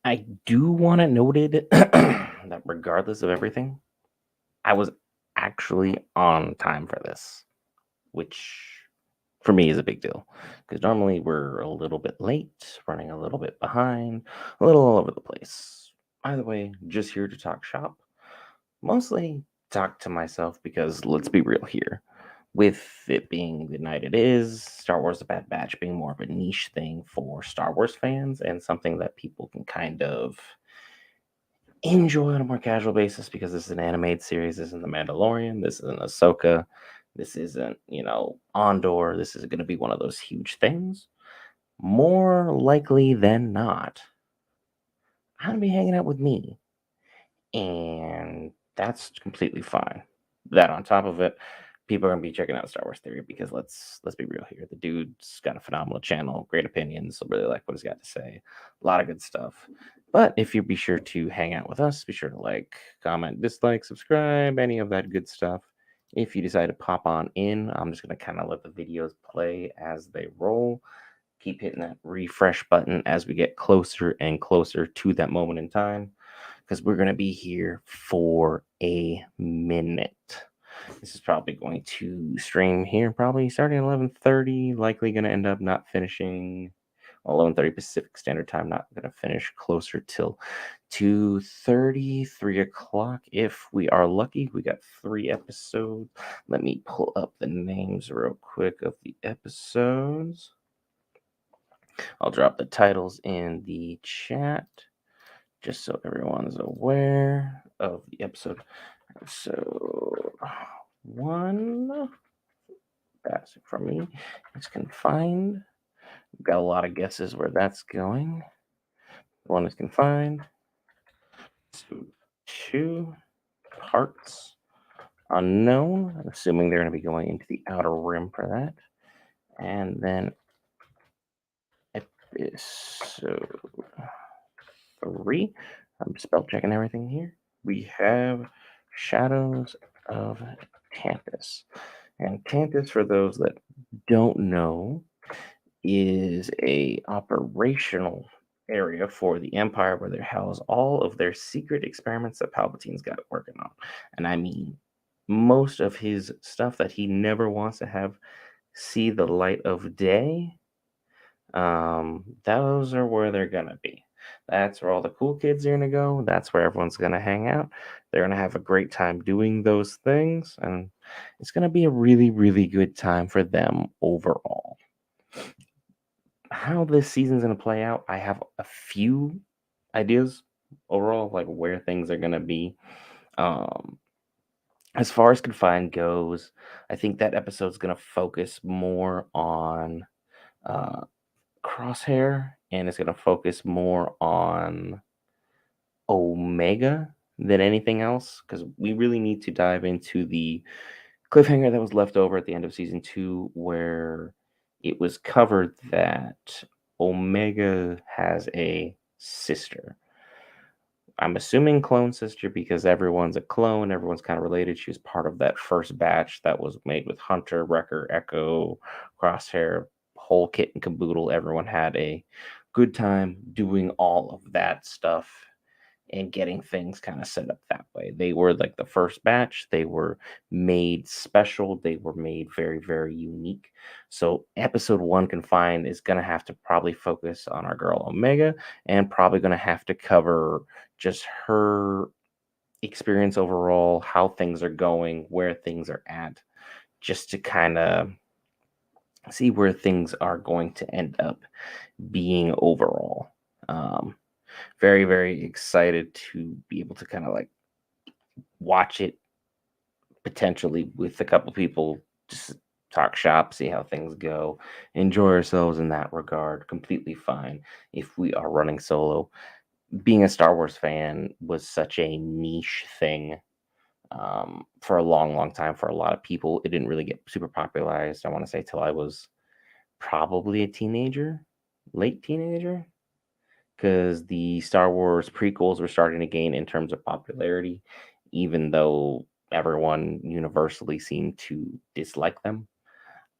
I do want it noted that regardless of everything, I was actually on time for this, which for me is a big deal because normally we're a little bit late, running a little bit behind, a little all over the place. Either way, just here to talk shop. Mostly talk to myself because let's be real here. With it being the night it is, Star Wars The Bad Batch being more of a niche thing for Star Wars fans and something that people can kind of enjoy on a more casual basis because this is an animated series. This isn't The Mandalorian. This isn't Ahsoka. This isn't, Andor. This is going to be one of those huge things. More likely than not, I'm going to be hanging out with me. And that's completely fine. That on top of it, people are gonna be checking out Star Wars Theory because let's be real here. The dude's got a phenomenal channel, great opinions. I really like what he's got to say. A lot of good stuff. But if you be sure to hang out with us, be sure to like, comment, dislike, subscribe, any of that good stuff. If you decide to pop on in, I'm just gonna kind of let the videos play as they roll. Keep hitting that refresh button as we get closer and closer to that moment in time because we're going to be here for a minute. This is probably going to stream here, probably starting at 11:30. Likely going to end up not finishing 11:30 Pacific Standard Time. Not going to finish closer till 2:30, 3 o'clock. If we are lucky, we got 3 episodes. Let me pull up the names real quick of the episodes. I'll drop the titles in the chat just so everyone is aware of the episode. Episode 1, that's it from me. It's confined. We've got a lot of guesses where that's going. One is confined. So 2 parts unknown. I'm assuming they're going to be going into the outer rim for that. And then episode 3. I'm spell checking everything here. We have Shadows of Tantus. And Tantus, for those that don't know, is a operational area for the Empire where they house all of their secret experiments that Palpatine's got working on. And I mean, most of his stuff that he never wants to have see the light of day, those are where they're gonna be. That's where all the cool kids are gonna go. That's where everyone's gonna hang out. They're gonna have a great time doing those things, and it's gonna be a really, really good time for them overall. How this season's gonna play out, I have a few ideas overall, like where things are gonna be. Um, as far as Confined goes, I think that episode's gonna focus more on uh, Crosshair, and it's gonna focus more on Omega than anything else because we really need to dive into the cliffhanger that was left over at the end of season 2 where it was covered that Omega has a sister. I'm assuming clone sister because everyone's a clone, everyone's kind of related. She was part of that first batch that was made with Hunter, Wrecker, Echo, Crosshair, whole kit and caboodle. Everyone had a good time doing all of that stuff and getting things kind of set up that way. They were like the first batch. They were made special. They were made very, very unique. So episode 1 Confined is going to have to probably focus on our girl Omega and probably going to have to cover just her experience overall, how things are going, where things are at, just to kind of see where things are going to end up being overall. Um, very, very excited to be able to kind of like watch it potentially with a couple people, just talk shop, see how things go, enjoy ourselves in that regard. Completely fine if we are running solo. Being a Star Wars fan was such a niche thing for a long, long time for a lot of people. It didn't really get super popularized, I want to say, till I was probably a teenager, late teenager, because the Star Wars prequels were starting to gain in terms of popularity, even though everyone universally seemed to dislike them.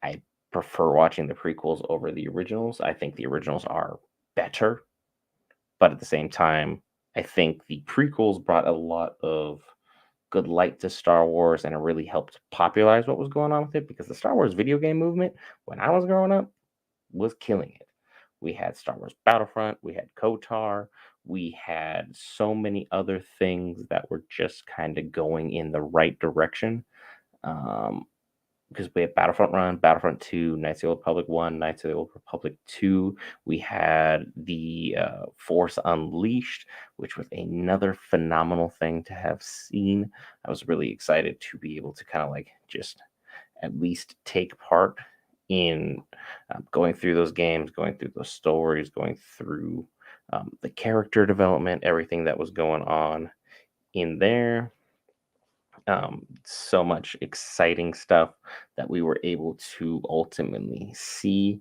I prefer watching the prequels over the originals. I think the originals are better, but at the same time, I think the prequels brought a lot of good light to Star Wars, and it really helped popularize what was going on with it because the Star Wars video game movement, when I was growing up, was killing it. We had Star Wars Battlefront, we had KOTOR, we had so many other things that were just kind of going in the right direction. Um, because we had Battlefront Run, Battlefront 2, Knights of the Old Republic 1, Knights of the Old Republic 2. We had the Force Unleashed, which was another phenomenal thing to have seen. I was really excited to be able to kind of like just at least take part in going through those games, going through those stories, going through the character development, everything that was going on in there. So much exciting stuff that we were able to ultimately see,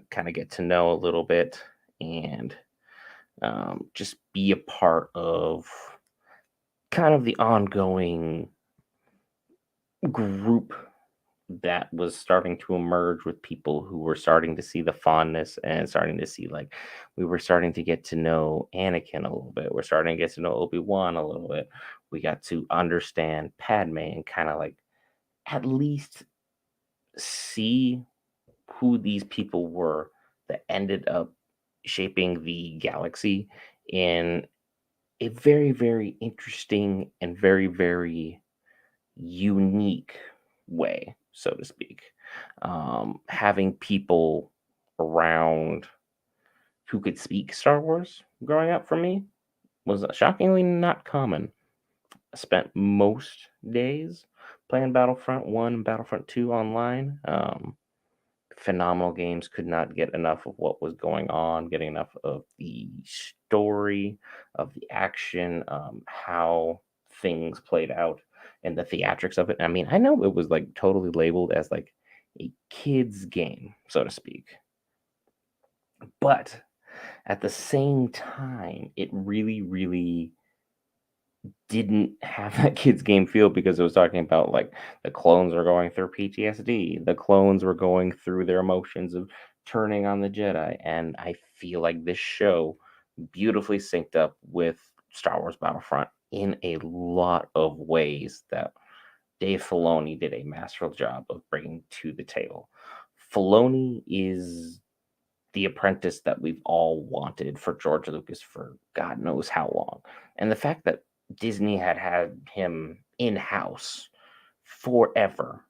kind of get to know a little bit, and just be a part of kind of the ongoing group that was starting to emerge with people who were starting to see the fondness and starting to see like we were starting to get to know Anakin a little bit. We're starting to get to know Obi-Wan a little bit. We got to understand Padme and kind of like at least see who these people were that ended up shaping the galaxy in a very, very interesting and very, very unique way, so to speak. Having people around who could speak Star Wars growing up for me was shockingly not common. I spent most days playing Battlefront 1 and Battlefront 2 online. Phenomenal games, could not get enough of what was going on, getting enough of the story, of the action, how things played out, and the theatrics of it. I mean, I know it was like totally labeled as like a kid's game, so to speak, but at the same time, it really, really didn't have that kid's game feel because it was talking about like the clones were going through PTSD, the clones were going through their emotions of turning on the Jedi, and I feel like this show beautifully synced up with Star Wars Battlefront in a lot of ways that Dave Filoni did a masterful job of bringing to the table. Filoni is the apprentice that we've all wanted for George Lucas for God knows how long. And the fact that Disney had had him in house forever,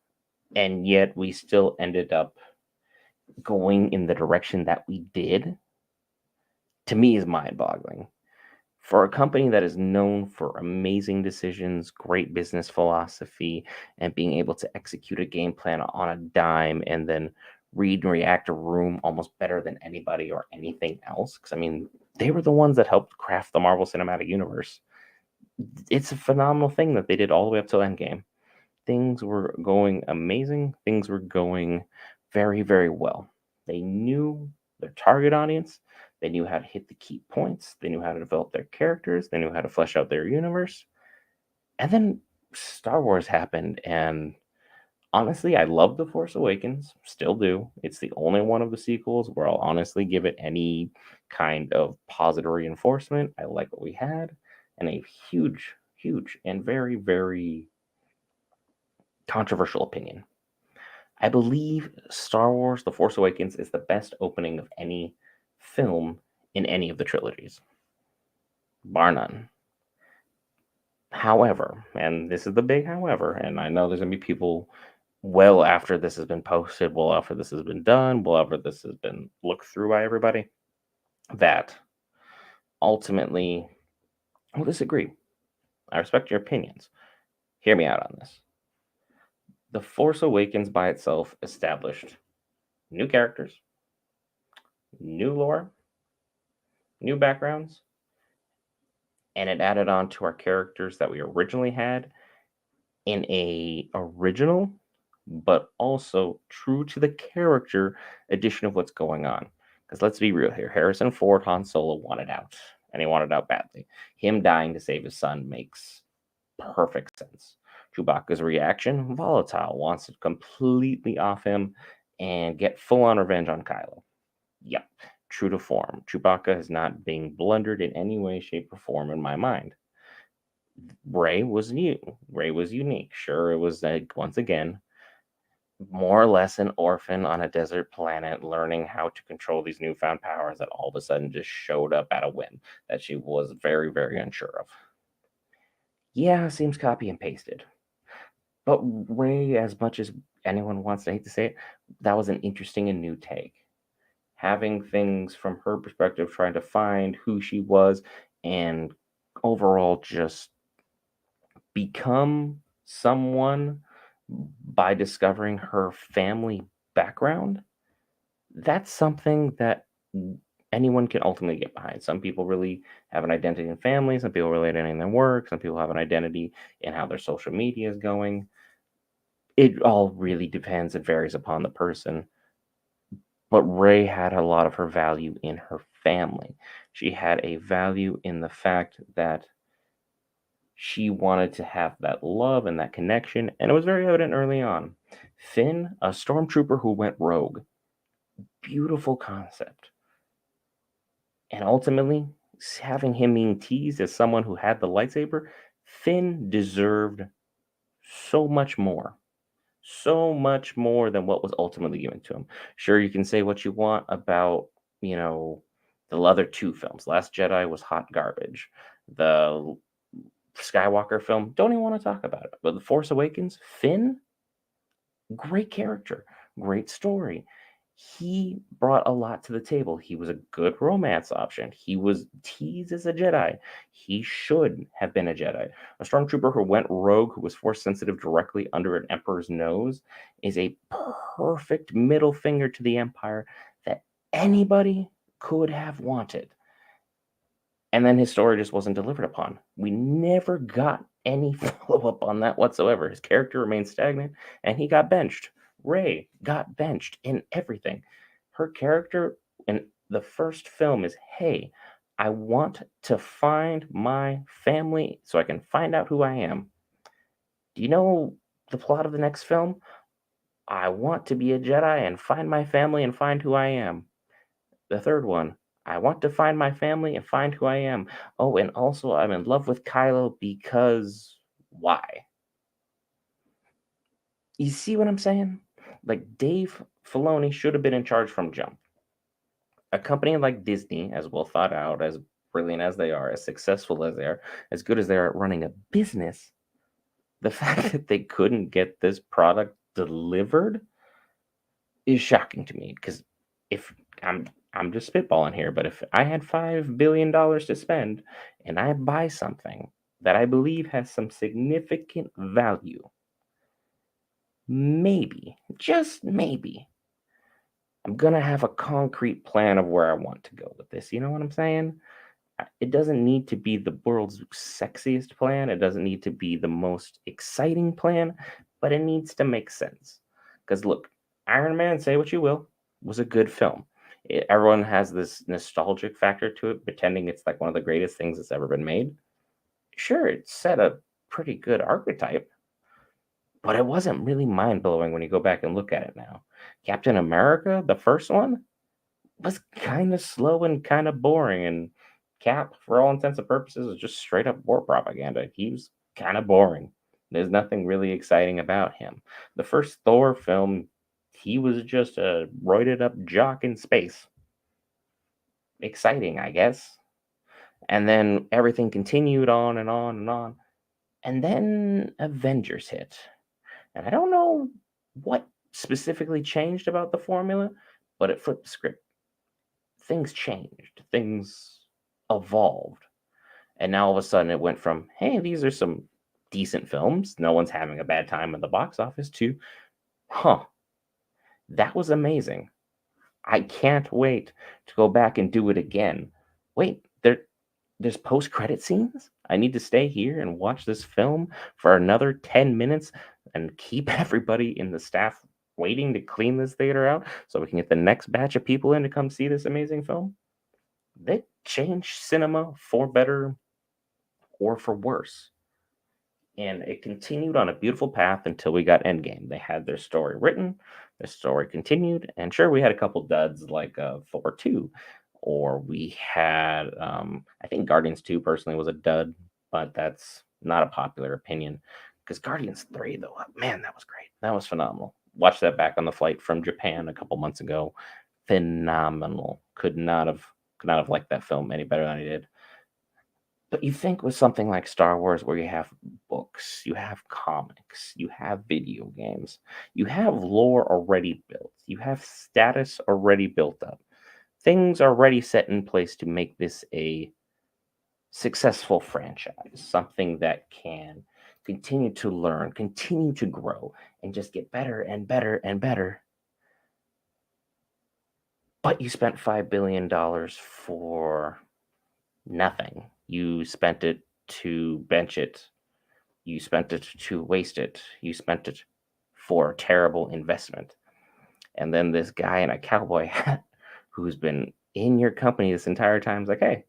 and yet we still ended up going in the direction that we did, to me is mind boggling. For a company that is known for amazing decisions, great business philosophy, and being able to execute a game plan on a dime and then read and react a room almost better than anybody or anything else. Because, I mean, they were the ones that helped craft the Marvel Cinematic Universe. It's a phenomenal thing that they did all the way up till Endgame. Things were going amazing, things were going very, very well. They knew their target audience, they knew how to hit the key points, they knew how to develop their characters, they knew how to flesh out their universe. And then Star Wars happened, and honestly, I love The Force Awakens, still do. It's the only one of the sequels where I'll honestly give it any kind of positive reinforcement. I like what we had, and a huge, huge, and very, very controversial opinion. I believe Star Wars The Force Awakens is the best opening of any film in any of the trilogies, bar none. However, and this is the big however, and I know there's going to be people well after this has been posted, well after this has been done, well after this has been looked through by everybody, that ultimately will disagree. I respect your opinions. Hear me out on this. The Force Awakens by itself established new characters, new lore, new backgrounds, and it added on to our characters that we originally had in a original but also true to the character edition of what's going on. Because let's be real here, Harrison Ford Han Solo wanted out, and he wanted out badly. Him dying to save his son makes perfect sense. Chewbacca's reaction, volatile, wants it completely off him and get full on revenge on Kylo. Yep. true to form. Chewbacca is not being blundered in any way, shape, or form in my mind. Ray was new. Ray was unique. Sure, it was like once again more or less an orphan on a desert planet learning how to control these newfound powers that all of a sudden just showed up at a whim that she was very, very unsure of. Yeah, seems copy and pasted. But Ray, as much as anyone wants to hate to say it, that was an interesting and new take. Having things from her perspective, trying to find who she was, and overall just become someone by discovering her family background, that's something that anyone can ultimately get behind. Some people really have an identity in family, some people really identity in their work, some people have an identity in how their social media is going. It all really depends and varies upon the person. But Ray had a lot of her value in her family. She had a value in the fact that she wanted to have that love and that connection, and it was very evident early on. Finn, a stormtrooper who went rogue, beautiful concept. And ultimately, having him being teased as someone who had the lightsaber, Finn deserved so much more. So much more than what was ultimately given to him. Sure, you can say what you want about, you know, the other two films. Last Jedi was hot garbage. The Skywalker film, don't even want to talk about it. But The Force Awakens, Finn, great character, great story. He brought a lot to the table. He was a good romance option. He was teased as a Jedi. He should have been a Jedi. A stormtrooper who went rogue, who was force sensitive directly under an emperor's nose, is a perfect middle finger to the Empire that anybody could have wanted. And then his story just wasn't delivered upon. We never got any follow up on that whatsoever. His character remained stagnant and he got benched. Ray got benched in everything. Her character in the first film is, hey, I want to find my family so I can find out who I am. Do you know the plot of the next film? I want to be a Jedi and find my family and find who I am. The third one, I want to find my family and find who I am. Oh, and also I'm in love with Kylo because why? You see what I'm saying? Like Dave Filoni should have been in charge from jump. A company like Disney, as well thought out, as brilliant as they are, as successful as they are, as good as they are at running a business, the fact that they couldn't get this product delivered is shocking to me. Because if I'm just spitballing here, but if I had $5 billion to spend and I buy something that I believe has some significant value, maybe, just maybe, I'm gonna have a concrete plan of where I want to go with this. You know what I'm saying? It doesn't need to be the world's sexiest plan. It doesn't need to be the most exciting plan, but it needs to make sense. Because look, Iron Man, say what you will, was a good film. Everyone has this nostalgic factor to it, pretending it's like one of the greatest things that's ever been made. Sure, it set a pretty good archetype, but it wasn't really mind blowing when you go back and look at it now. Captain America, the first one, was kind of slow and kind of boring. And Cap, for all intents and purposes, was just straight up war propaganda. He was kind of boring. There's nothing really exciting about him. The first Thor film, he was just a roided up jock in space. Exciting, I guess. And then everything continued on and on and on. And then Avengers hit. And I don't know what specifically changed about the formula, but it flipped the script. Things changed, things evolved. And now all of a sudden it went from, hey, these are some decent films. No one's having a bad time in the box office to, huh, that was amazing. I can't wait to go back and do it again. Wait, there's post-credit scenes? I need to stay here and watch this film for another 10 minutes and keep everybody in the staff waiting to clean this theater out so we can get the next batch of people in to come see this amazing film? They changed cinema for better or for worse. And it continued on a beautiful path until we got Endgame. They had their story written, their story continued, and sure, we had a couple duds like Thor 2, or we had I think Guardians 2 personally was a dud, but that's not a popular opinion because Guardians 3 though, man, that was great. That was phenomenal. Watched that back on the flight from Japan a couple months ago. Phenomenal. Could not have liked that film any better than I did. But you think with something like Star Wars, where you have books, you have comics, you have video games, you have lore already built, you have status already built up, things already set in place to make this a successful franchise, something that can continue to learn, continue to grow, and just get better and better and better. But you spent $5 billion for nothing. You spent it to bench it. You spent it to waste it. You spent it for a terrible investment. And then this guy in a cowboy hat who's been in your company this entire time is like, hey,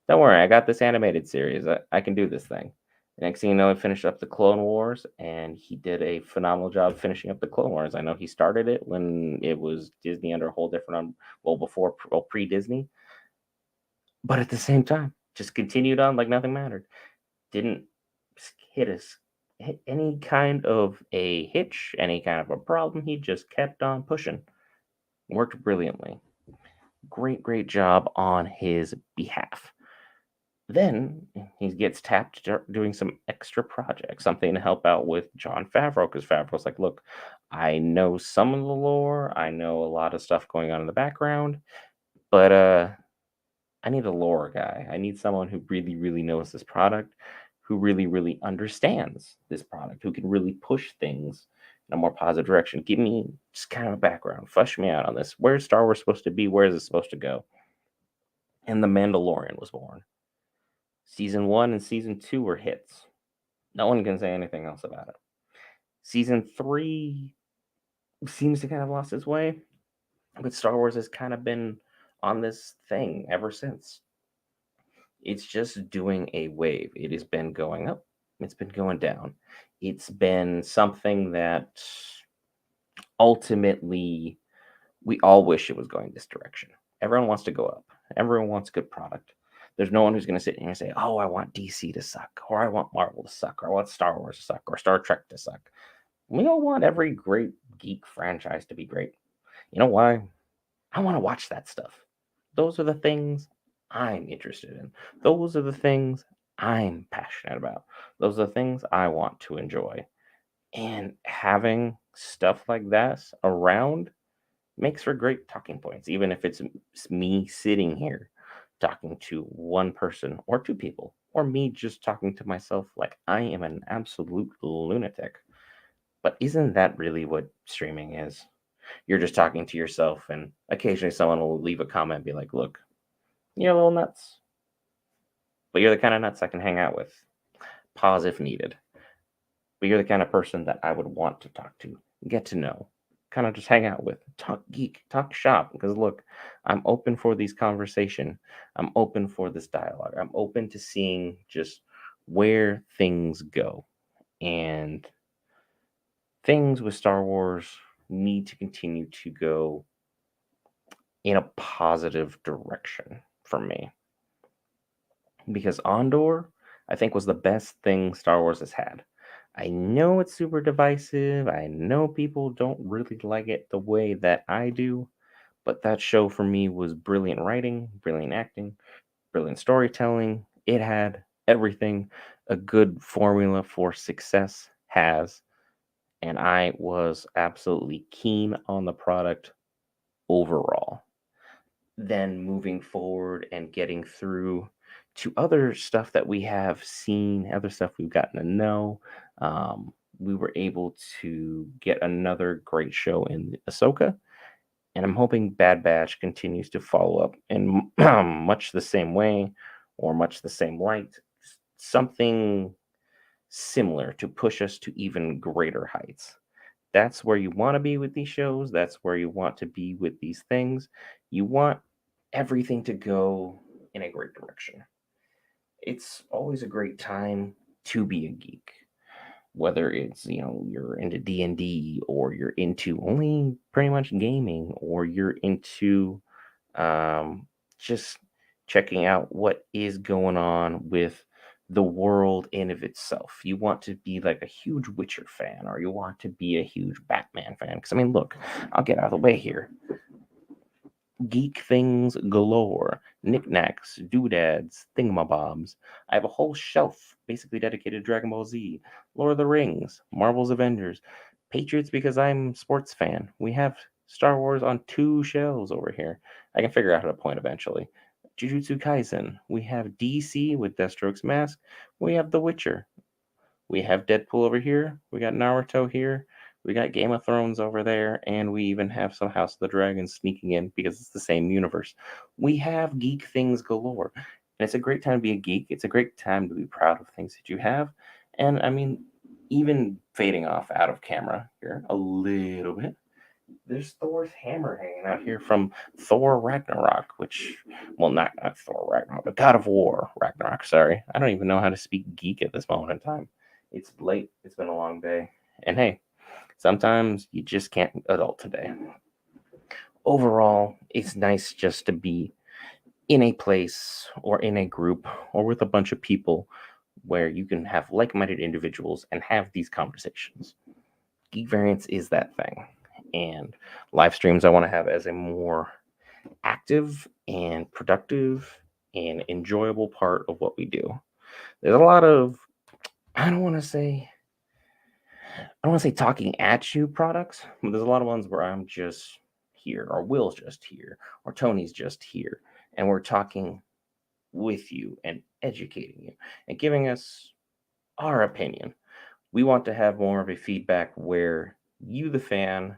don't worry, I got this animated series. I can do this thing. The next thing you know, he finished up the Clone Wars, and he did a phenomenal job finishing up the Clone Wars. I know he started it when it was Disney under a whole different, well, before, well, pre Disney, but at the same time, just continued on like nothing mattered. Didn't hit us hit any kind of a hitch, any kind of a problem. He just kept on pushing. Worked brilliantly. Great job on his behalf. Then he gets tapped to start doing some extra projects, something to help out with John Favreau, because Favreau's like, look, I know some of the lore, I know a lot of stuff going on in the background, but I need a lore guy. I need someone who really knows this product, who really understands this product, who can really push things in a more positive direction. Give me just kind of a background, flesh me out on this. Where's Star Wars supposed to be? Where is it supposed to go? And The Mandalorian was born. Season 1 and season 2 were hits. No one can say anything else about it. Season 3 seems to kind of lost its way, but Star Wars has kind of been on this thing ever since. It's just doing a wave. It has been going up, it's been going down. It's been something that ultimately we all wish it was going this direction. Everyone wants to go up, everyone wants good product. There's no one who's going to sit here and say, oh, I want DC to suck, or I want Marvel to suck, or I want Star Wars to suck, or Star Trek to suck. We all want every great geek franchise to be great. You know why? I want to watch that stuff. Those are the things I'm interested in. Those are the things I'm passionate about. Those are the things I want to enjoy. And having stuff like that around makes for great talking points, even if it's me sitting here talking to one person or two people, or me just talking to myself like I am an absolute lunatic. But isn't that really what streaming is? You're just talking to yourself, and occasionally someone will leave a comment and be like, look, you're a little nuts, but you're the kind of nuts I can hang out with. Pause if needed. But you're the kind of person that I would want to talk to, get to know, kind of just hang out with, talk geek, talk shop. Because look, I'm open for these conversation. I'm open for this dialogue. I'm open to seeing just where things go. And things with Star Wars need to continue to go in a positive direction for me. Because Andor, I think, was the best thing Star Wars has had. I know it's super divisive. I know people don't really like it the way that I do, but that show for me was brilliant writing, brilliant acting, brilliant storytelling. It had everything a good formula for success has, and I was absolutely keen on the product overall. Then moving forward and getting through to other stuff that we have seen, other stuff we've gotten to know. We were able to get another great show in Ahsoka, and I'm hoping Bad Batch continues to follow up in much the same way or much the same light. Something similar to push us to even greater heights. That's where you want to be with these shows. That's where you want to be with these things. You want everything to go in a great direction. It's always a great time to be a geek. Whether it's, you're into D&D, or you're into only pretty much gaming, or you're into um just checking out what is going on with the world in of itself. You want to be like a huge Witcher fan, or you want to be a huge Batman fan. Because I mean, look, I'll get out of the way here. Geek things galore, knickknacks, doodads, thingamabobs. I have a whole shelf basically dedicated to Dragon Ball Z, Lord of the Rings, Marvel's Avengers, Patriots because I'm a sports fan. We have Star Wars on two shelves over here. I can figure out how to point eventually. Jujutsu Kaisen. We have DC with Deathstroke's mask. We have The Witcher. We have Deadpool over here. We got Naruto here. We got Game of Thrones over there. And we even have some House of the Dragon sneaking in because it's the same universe. We have geek things galore. And it's a great time to be a geek. It's a great time to be proud of things that you have. And I mean, even fading off out of camera here a little bit, there's Thor's hammer hanging out here from Thor Ragnarok, which, well, not Thor Ragnarok, but God of War Ragnarok. Sorry, I don't even know how to speak geek at this moment in time. It's late. It's been a long day, and hey, sometimes you just can't adult today. Overall, it's nice just to be in a place or in a group or with a bunch of people where you can have like-minded individuals and have these conversations. Geek Variants is that thing. And live streams I want to have as a more active and productive and enjoyable part of what we do. There's a lot of I don't want to say talking at you products, but there's a lot of ones where I'm just here, or Will's just here, or Tony's just here, and we're talking with you and educating you and giving us our opinion. We want to have more of a feedback where you, the fan,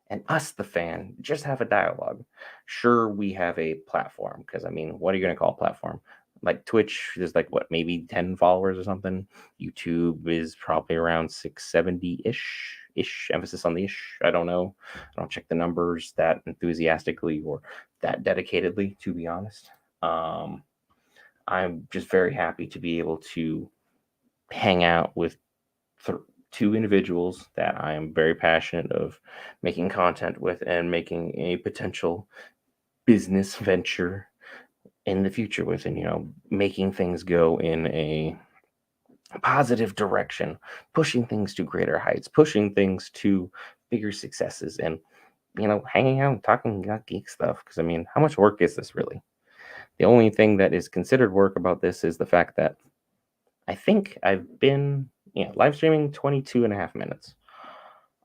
and us, the fan, just have a dialogue. Sure, we have a platform because I mean, what are you going to call a platform? Like Twitch, there's like what, maybe 10 followers or something. YouTube is probably around 670 ish, emphasis on the ish. I don't know. I don't check the numbers that enthusiastically or that dedicatedly, to be honest. Um, I'm just very happy to be able to hang out with th- two individuals that I am very passionate of making content with and making a potential business venture in the future with, and making things go in a positive direction, pushing things to greater heights, pushing things to bigger successes, and hanging out and talking about geek stuff. Because I mean, how much work is this really? The only thing that is considered work about this is the fact that I think I've been live streaming 22 and a half minutes.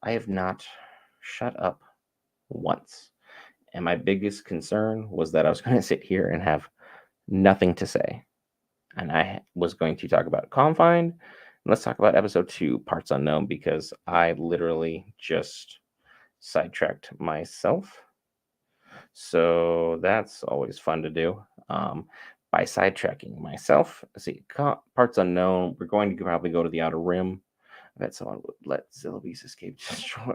I have not shut up once. And my biggest concern was that I was going to sit here and have nothing to say. And I was going to talk about Confined. Let's talk about episode 2, Parts Unknown, because I literally just sidetracked myself. So that's always fun to do. By sidetracking myself, see, Parts Unknown, we're going to probably go to the Outer Rim. I bet someone would let Zillabes escape destroy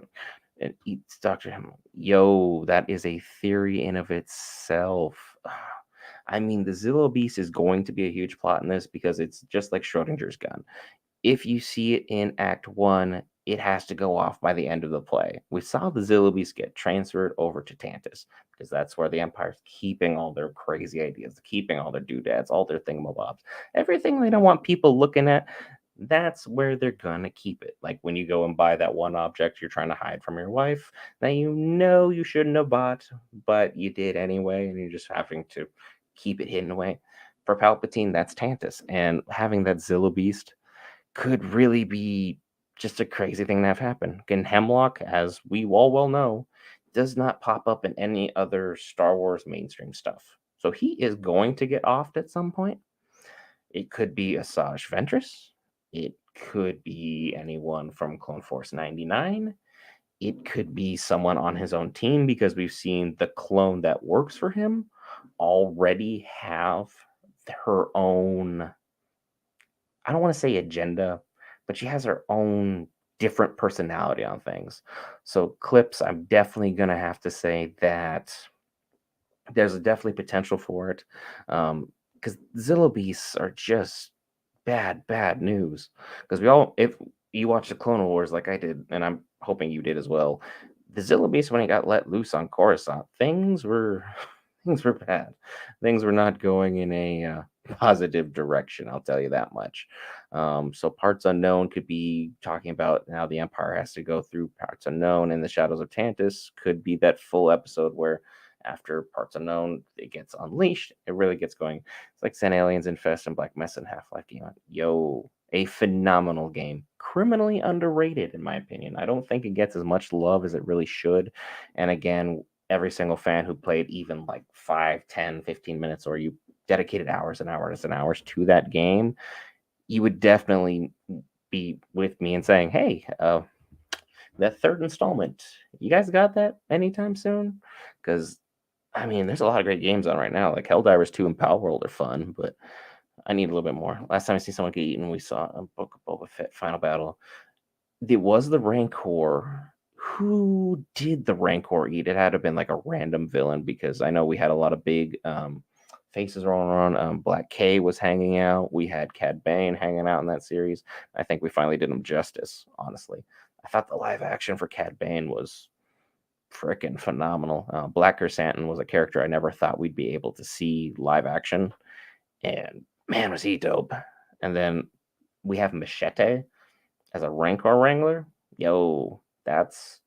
and eats Dr. Him. Yo, that is a theory in of itself. I mean, the Zillow Beast is going to be a huge plot in this because it's just like Schrodinger's gun. If you see it in Act 1, it has to go off by the end of the play. We saw the Zillow Beast get transferred over to Tantus because that's where the Empire's keeping all their crazy ideas, keeping all their doodads, all their thingamabobs, everything they don't want people looking at. That's where they're gonna keep it. Like when you go and buy that one object you're trying to hide from your wife that you know you shouldn't have bought, but you did anyway, and you're just having to keep it hidden away. For Palpatine, that's Tantus, and having that Zillow Beast could really be just a crazy thing to have happen. And Hemlock, as we all well know, does not pop up in any other Star Wars mainstream stuff. So he is going to get offed at some point. It could be Asajj Ventress. It could be anyone from Clone Force 99. It could be someone on his own team because we've seen the clone that works for him already have her own, I don't want to say agenda, but she has her own different personality on things. So clips, I'm definitely gonna have to say that there's definitely potential for it. Because Zillow beasts are just bad news. Because if you watch the Clone Wars like I did, and I'm hoping you did as well, the Zillow beast when he got let loose on Coruscant, things were Things were bad. Things were not going in a positive direction. I'll tell you that much. So parts unknown could be talking about how the Empire has to go through parts unknown, and the Shadows of Tantus could be that full episode where after parts unknown it gets unleashed. It really gets going. It's like Sand Aliens Infest and Black Mesa and Half-Life Beyond. Yo, a phenomenal game. Criminally underrated, in my opinion. I don't think it gets as much love as it really should. And again, every single fan who played even like 5, 10, 15 minutes, or you dedicated hours and hours and hours to that game, you would definitely be with me in saying, hey, that third installment, you guys got that anytime soon? Because, I mean, there's a lot of great games on right now. Like Helldivers 2 and Pal World are fun, but I need a little bit more. Last time I see someone get eaten, we saw a Book of Boba Fett Final Battle. It was the Rancor. Who did the Rancor eat? It had to have been like a random villain because I know we had a lot of big faces rolling around. Black K was hanging out. We had Cad Bane hanging out in that series. I think we finally did him justice, honestly. I thought the live action for Cad Bane was freaking phenomenal. Black Chrysanthemum was a character I never thought we'd be able to see live action. And man, was he dope. And then we have Machete as a Rancor Wrangler. Yo, that's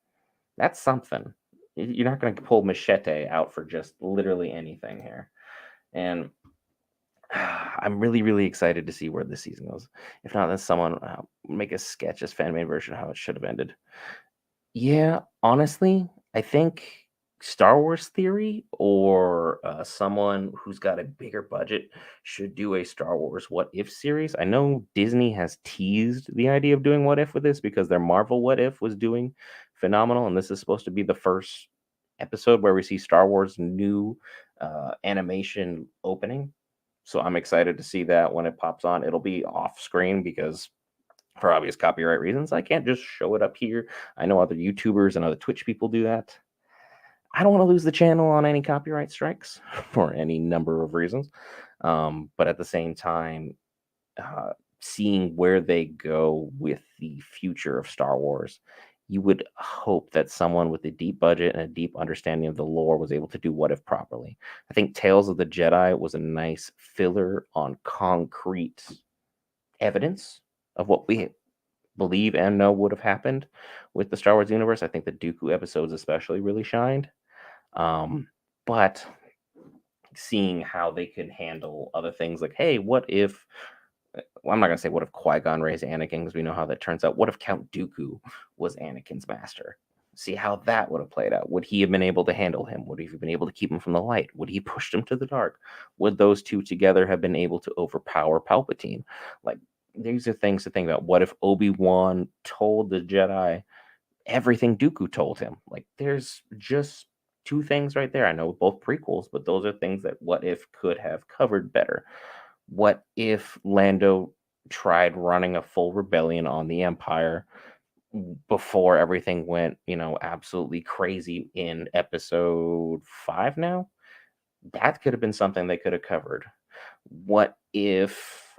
something. You're not going to pull Machete out for just literally anything here. And I'm really, really excited to see where this season goes. If not, then someone make a sketch as fan made version of how it should have ended. Yeah, honestly, I think Star Wars Theory or someone who's got a bigger budget should do a Star Wars What If series. I know Disney has teased the idea of doing What If with this because their Marvel What If was doing phenomenal, and this is supposed to be the first episode where we see Star Wars new animation opening. So I'm excited to see that when it pops on. It'll be off screen because for obvious copyright reasons. I can't just show it up here. I know other YouTubers and other Twitch people do that. I don't want to lose the channel on any copyright strikes for any number of reasons. But at the same time, seeing where they go with the future of Star Wars, you would hope that someone with a deep budget and a deep understanding of the lore was able to do What If properly. I think Tales of the Jedi was a nice filler on concrete evidence of what we believe and know would have happened with the Star Wars universe. I think the Dooku episodes especially really shined. But seeing how they could handle other things like, hey, what if well, I'm not gonna say what if Qui-Gon raised Anakin because we know how that turns out. What if Count Dooku was Anakin's master? See how that would have played out. Would he have been able to handle him? Would he have been able to keep him from the light? Would he push him to the dark? Would those two together have been able to overpower Palpatine? Like these are things to think about. What if Obi-Wan told the Jedi everything Dooku told him? Like there's just two things right there. I know both prequels, but those are things that What If could have covered better. What if Lando tried running a full rebellion on the Empire before everything went, absolutely crazy in episode 5 now? That could have been something they could have covered. What if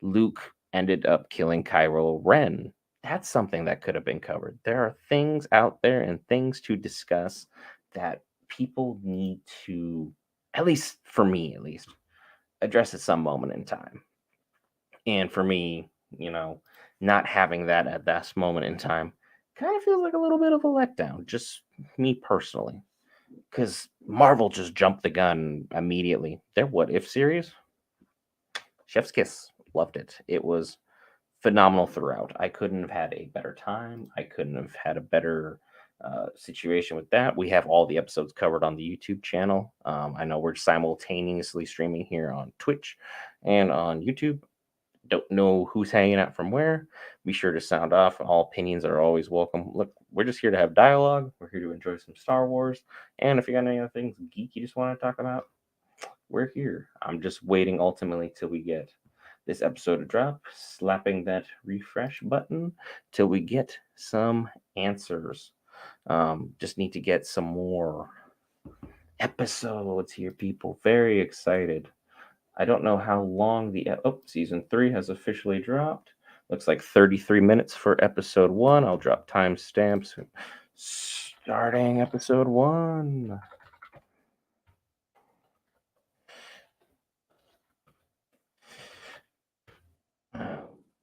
Luke ended up killing Kylo Ren? That's something that could have been covered. There are things out there and things to discuss that people need to, at least for me, at least, address at some moment in time. And for me, not having that at that moment in time kind of feels like a little bit of a letdown, just me personally. Because Marvel just jumped the gun immediately. Their What If series, Chef's Kiss, loved it. It was phenomenal throughout. I couldn't have had a better time. I couldn't have had a better situation with that. We have all the episodes covered on the YouTube channel. I know we're simultaneously streaming here on Twitch and on YouTube. Don't know who's hanging out from where. Be sure to sound off. All opinions are always welcome. Look, we're just here to have dialogue. We're here to enjoy some Star Wars. And if you got any other things geek you just want to talk about, we're here. I'm just waiting ultimately till we get this episode to drop, slapping that refresh button till we get some answers. Just need to get some more episodes here, people. Very excited. I don't know how long season 3 has officially dropped. Looks like 33 minutes for episode 1. I'll drop timestamps starting episode 1.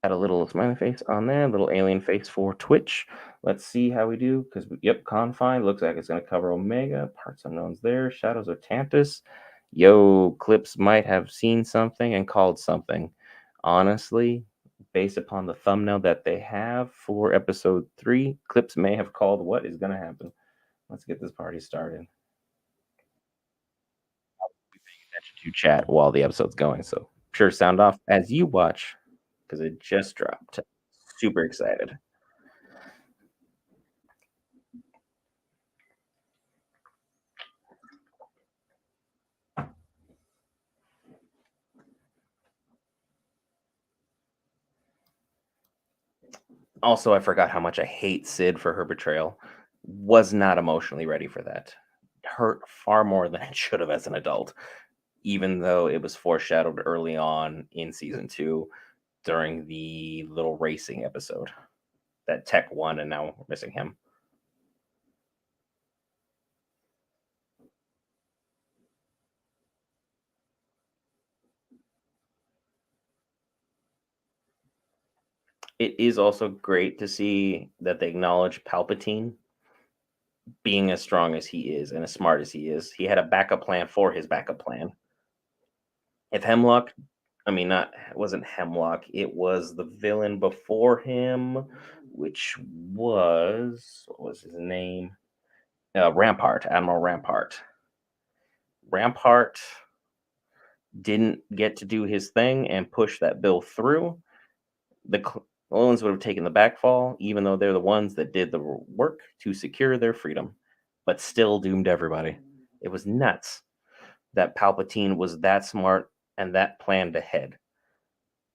Add a little smiley face on there, little alien face for Twitch. Let's see how we do. Because yep, Confine looks like it's gonna cover Omega. Parts unknowns there. Shadows of Tantus. Yo, Clips might have seen something and called something. Honestly, based upon the thumbnail that they have for episode 3, Clips may have called what is gonna happen. Let's get this party started. Attention to chat while the episode's going. So sure, sound off as you watch because it just dropped. Super excited. Also, I forgot how much I hate Sid for her betrayal. Was not emotionally ready for that. Hurt far more than it should have as an adult, even though it was foreshadowed early on in season 2 during the little racing episode that Tech won and now we're missing him. It is also great to see that they acknowledge Palpatine being as strong as he is and as smart as he is. He had a backup plan for his backup plan. If Hemlock, I mean, not it wasn't Hemlock, it was the villain before him, which was what was his name? Rampart, Admiral Rampart. Rampart didn't get to do his thing and push that bill through. The Clones would have taken the backfall, even though they're the ones that did the work to secure their freedom, but still doomed everybody. It was nuts that Palpatine was that smart and that planned ahead.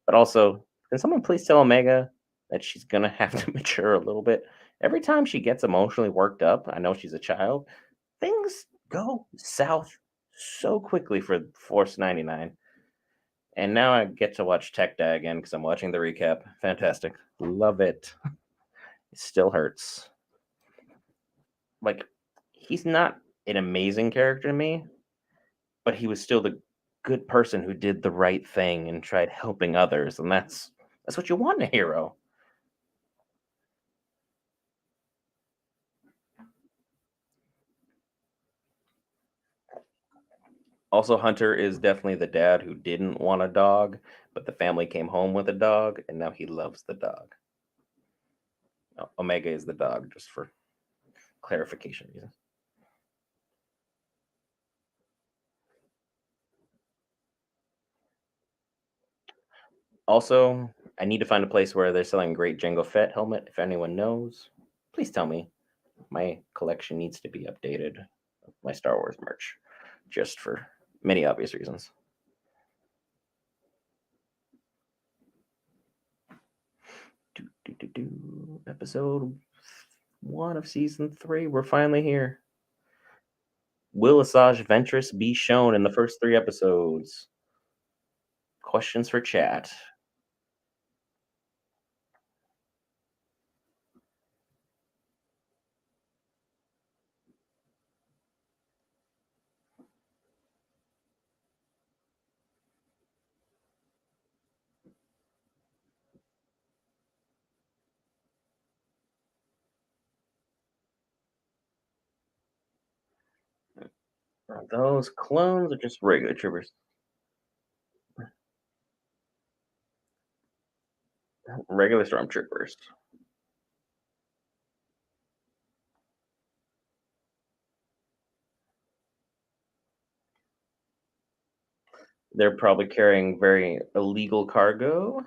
But also, can someone please tell Omega that she's gonna have to mature a little bit? Every time she gets emotionally worked up, I know she's a child, things go south so quickly for Force 99. And now I get to watch Tech Die again because I'm watching the recap. Fantastic. Love it. It still hurts. Like, he's not an amazing character to me, but he was still the good person who did the right thing and tried helping others. And that's what you want in a hero. Also, Hunter is definitely the dad who didn't want a dog, but the family came home with a dog, and now he loves the dog. Omega is the dog, just for clarification reasons. Also, I need to find a place where they're selling a great Jango Fett helmet. If anyone knows, please tell me. My collection needs to be updated. My Star Wars merch, just for many obvious reasons. Episode 1 of season 3. We're finally here. Will Asajj Ventress be shown in the first 3 episodes? Questions for chat. Are those clones or just regular troopers? Regular stormtroopers. They're probably carrying very illegal cargo.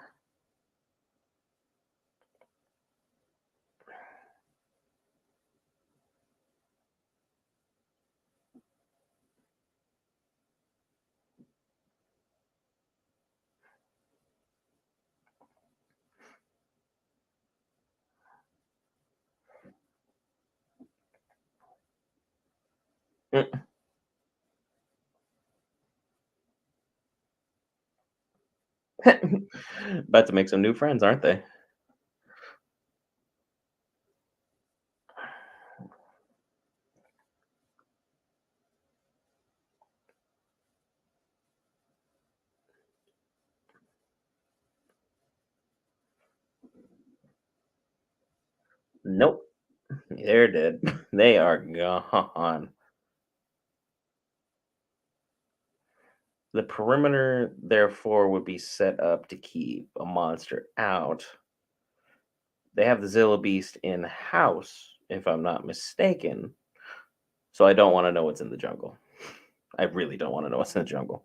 Mm. About to make some new friends, aren't they? Nope, they're dead. They are gone. The perimeter, therefore, would be set up to keep a monster out. They have the Zilla Beast in house, if I'm not mistaken. So I don't want to know what's in the jungle. I really don't want to know what's in the jungle.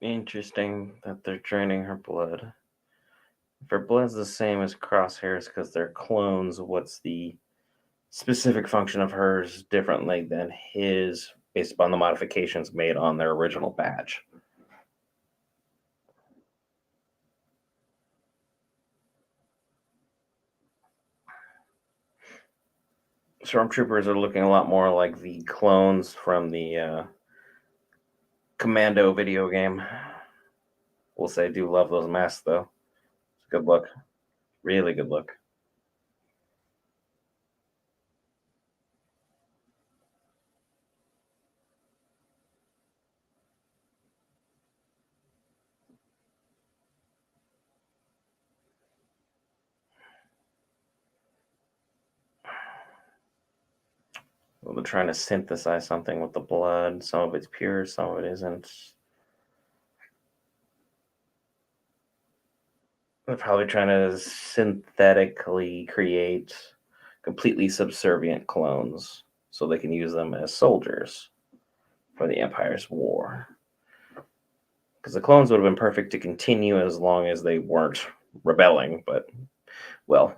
Interesting that they're draining her blood. If her blood's the same as Crosshair's because they're clones, what's the specific function of hers differently than his based upon the modifications made on their original badge? Stormtroopers are looking a lot more like the clones from the Commando video game. We'll say, I do love those masks though. Good look, really good look. Well, they're trying to synthesize something with the blood. Some of it's pure, some of it isn't. They're probably trying to synthetically create completely subservient clones so they can use them as soldiers for the Empire's war. Because the clones would have been perfect to continue as long as they weren't rebelling, but, well,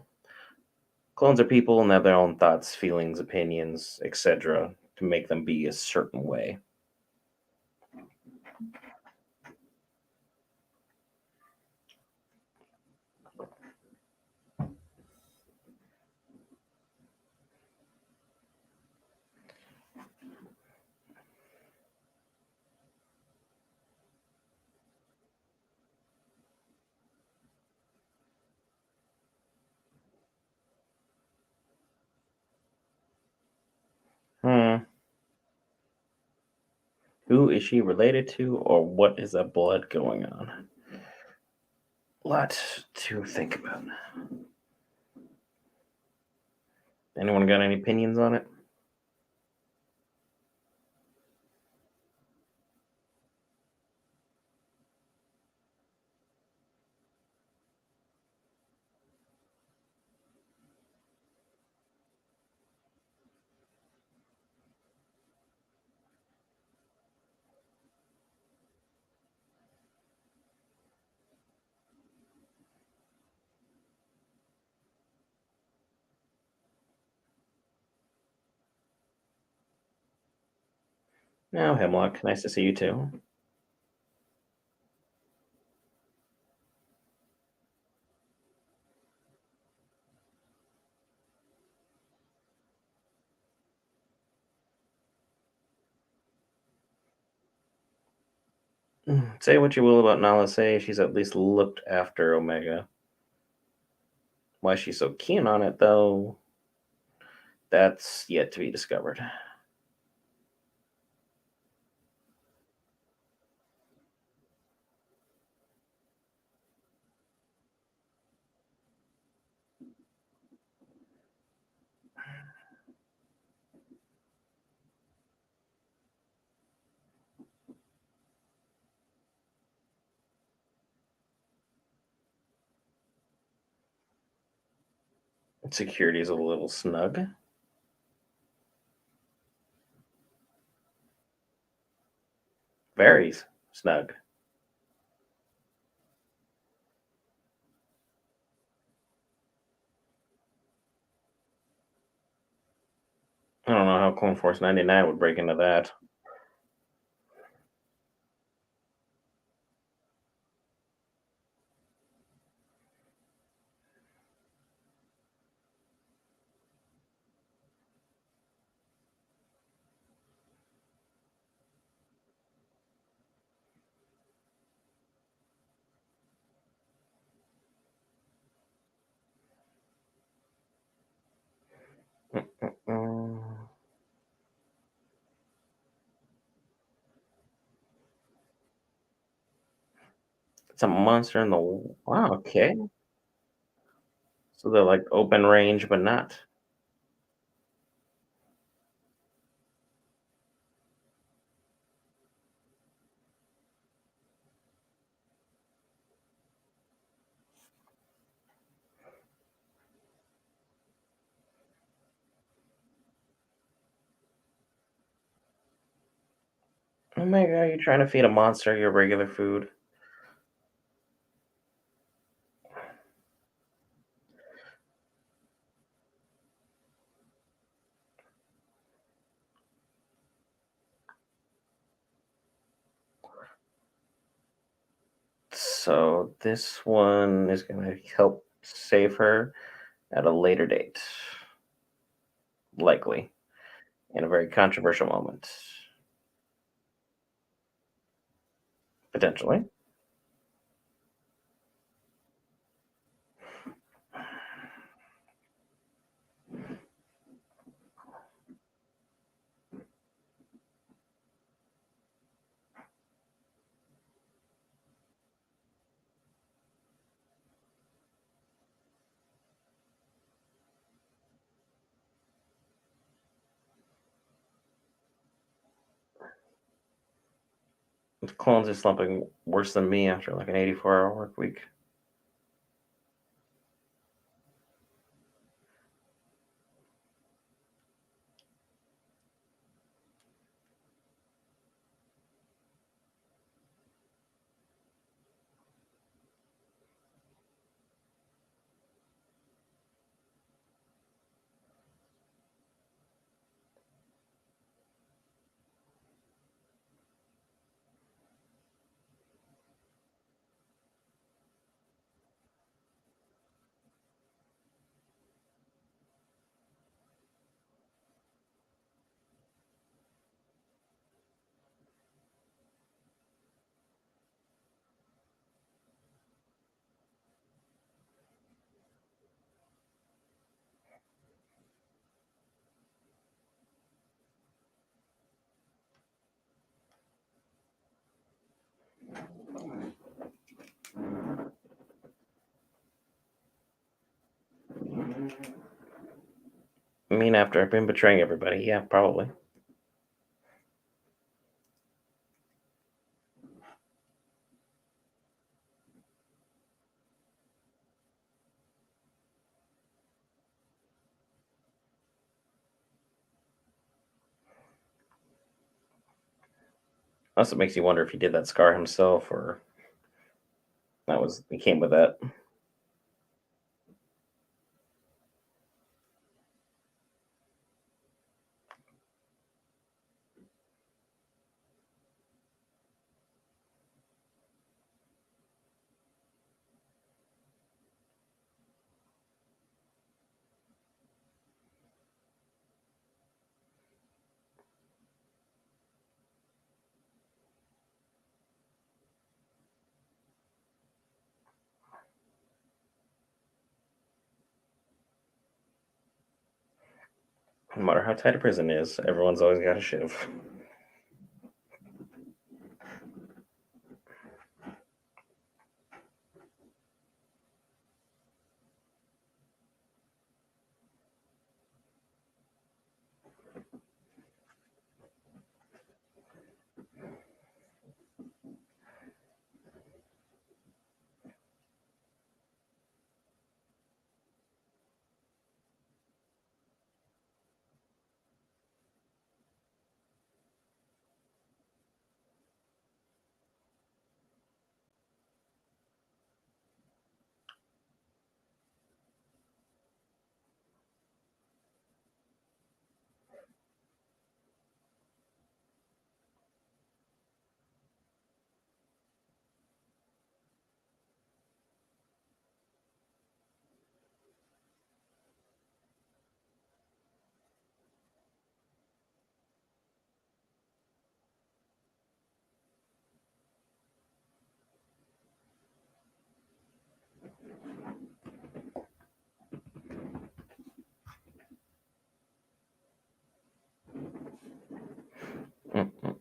clones are people and have their own thoughts, feelings, opinions, etc., to make them be a certain way. Who is she related to, or what is that blood going on? Lot to think about. Anyone got any opinions on it? No, Hemlock. Nice to see you too. Say what you will about Nala Say, she's at least looked after Omega. Why she's so keen on it, though, that's yet to be discovered. Security is a little snug. Very snug. I don't know how Clone Force 99 would break into that. Mm, it's a monster in the wow. Okay, so they're like open range, but not. Oh my god, you're trying to feed a monster your regular food. So this one is going to help save her at a later date, likely in a very controversial moment, potentially. The clones are slumping worse than me after like an 84-hour work week. I mean, after I've been betraying everybody, yeah, probably. Also makes you wonder if he did that scar himself or that was he came with that. No matter how tight a prison is, everyone's always got a shiv. Mm-mm.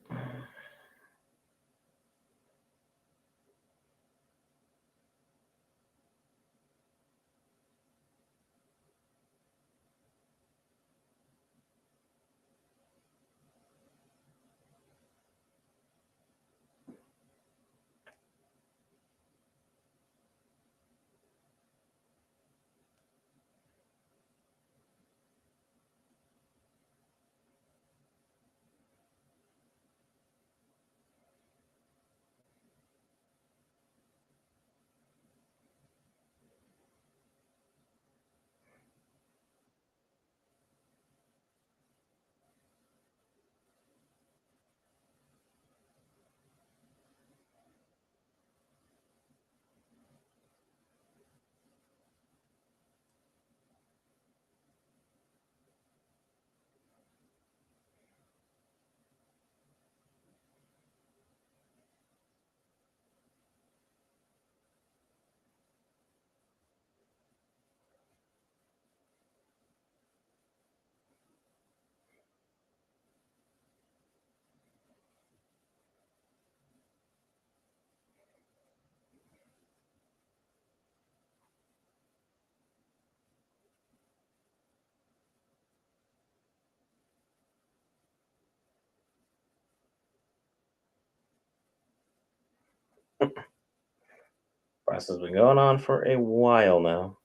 Process has been going on for a while now.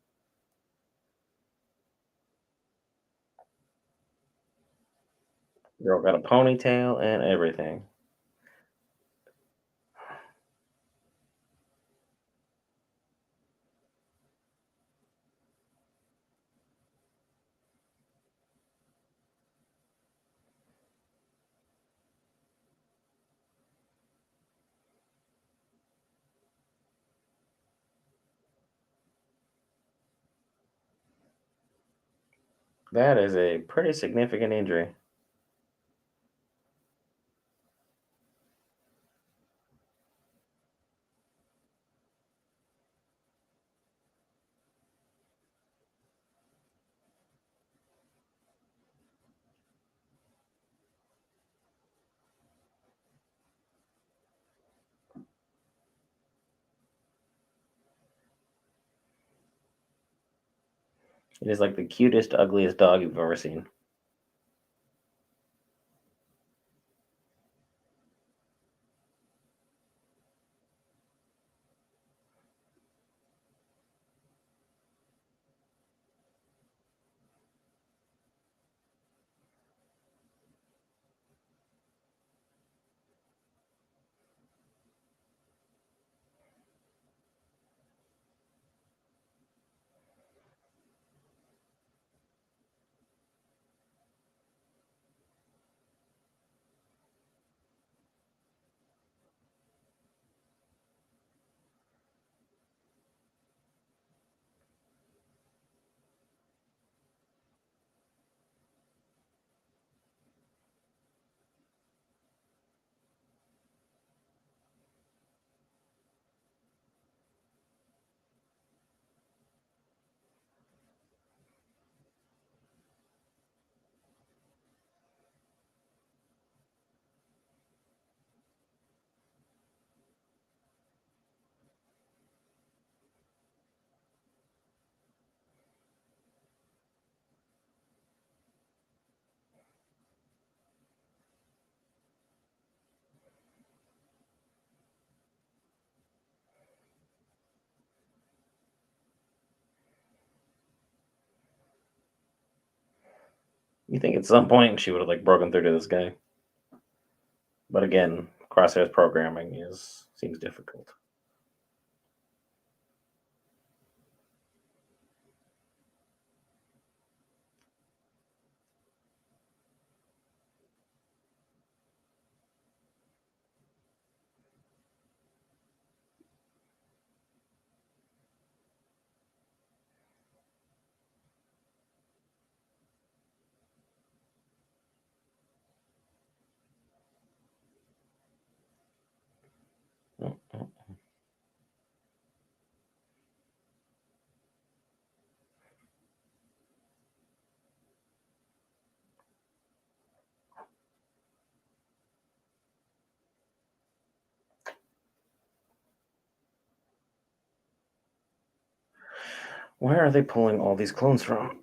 Girl got a ponytail and everything. That is a pretty significant injury. It is like the cutest, ugliest dog you've ever seen. You think at some point she would have like broken through to this guy, but again, Crosshair's programming is seems difficult. Mm, mm. Where are they pulling all these clones from?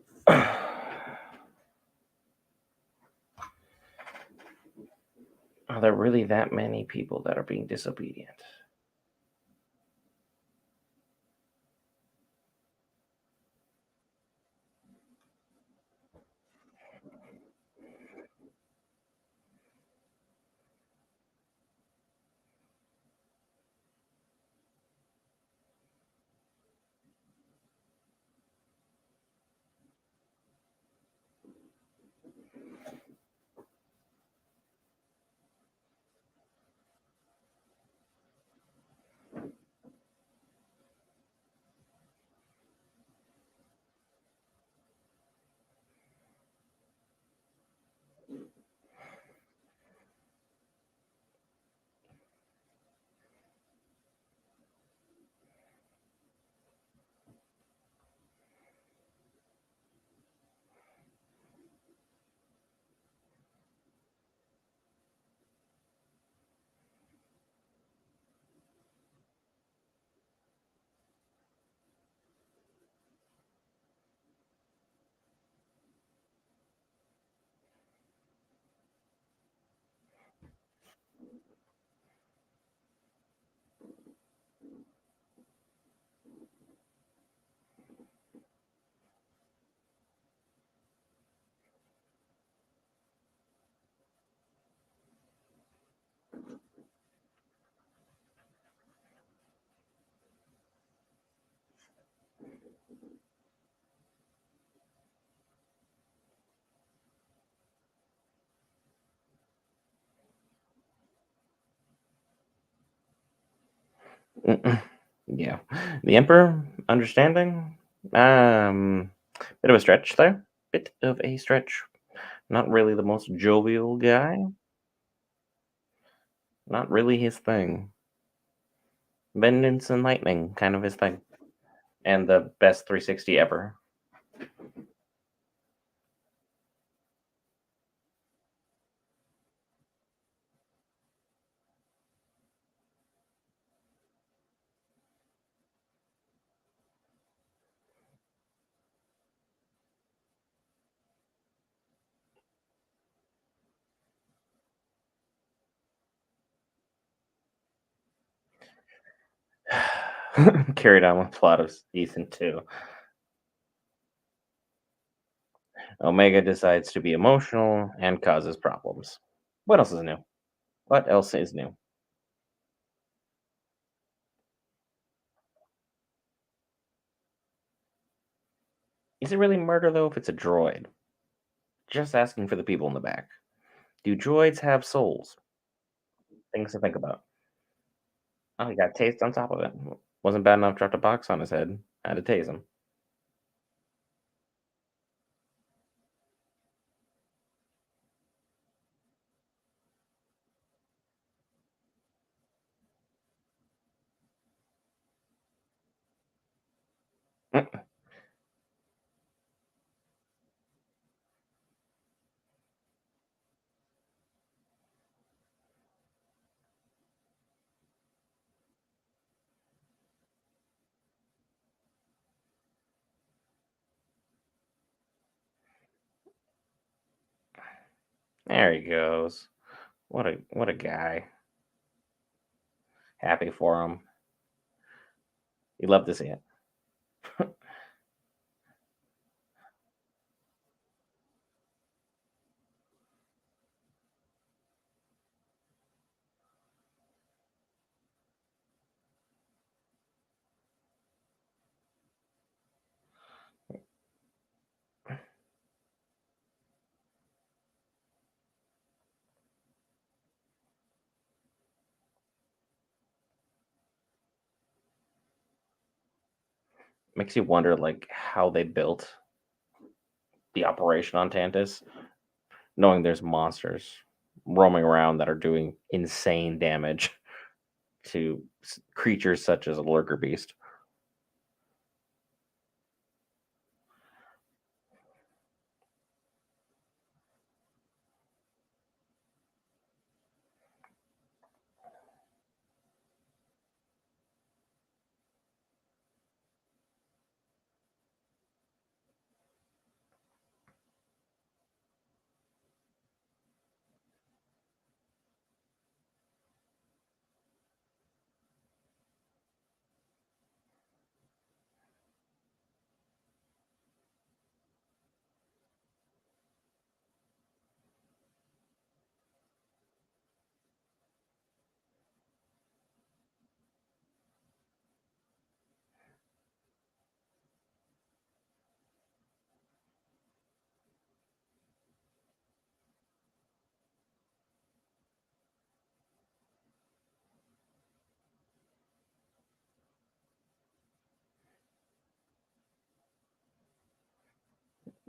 Are there really that many people that are being disobedient? Mm-mm. Yeah, the Emperor understanding. Bit of a stretch there. Bit of a stretch. Not really the most jovial guy. Not really his thing. Vengeance and lightning, kind of his thing. And the best 360 ever. Carried on with plot of season 2. Omega decides to be emotional and causes problems. What else is new? What else is new? Is it really murder though if it's a droid? Just asking for the people in the back. Do droids have souls? Things to think about. Oh, he got tased on top of it. Wasn't bad enough, dropped a box on his head. Had to tase him. Mm, there he goes. What a guy. Happy for him. He loved to see it. Makes you wonder like how they built the operation on Tantus, knowing there's monsters roaming around that are doing insane damage to creatures such as a lurker beast.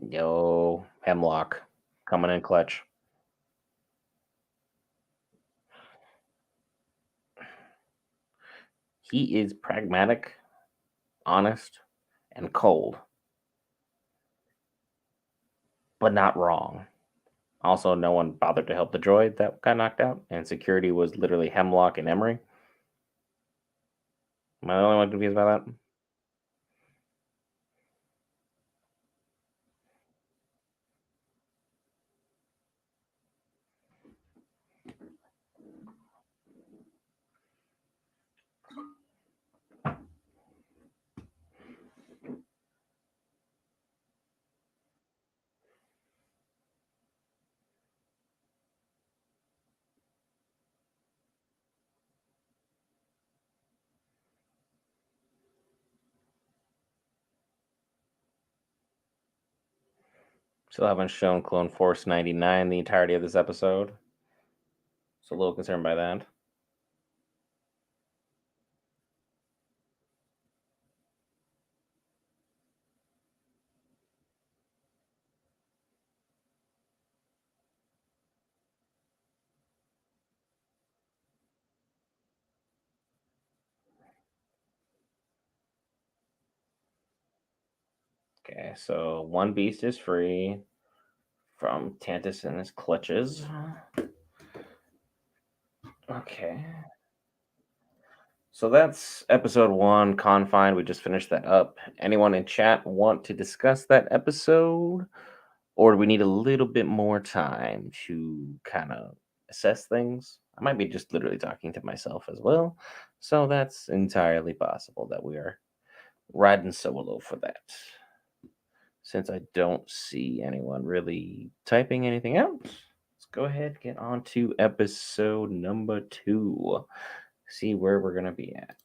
Yo, Hemlock coming in clutch. He is pragmatic, honest, and cold, but not wrong. Also, no one bothered to help the droid that got knocked out, and security was literally Hemlock and Emery. Am I the only one confused by that? Still haven't shown Clone Force 99 the entirety of this episode, so a little concerned by that. Okay, so one beast is free from Tantus and his clutches. Okay. So that's episode one, Confined. We just finished that up. Anyone in chat want to discuss that episode? Or do we need a little bit more time to kind of assess things? I might be just literally talking to myself as well. So that's entirely possible that we are riding solo for that. Since I don't see anyone really typing anything out, let's go ahead and get on to episode number 2. See where we're going to be at.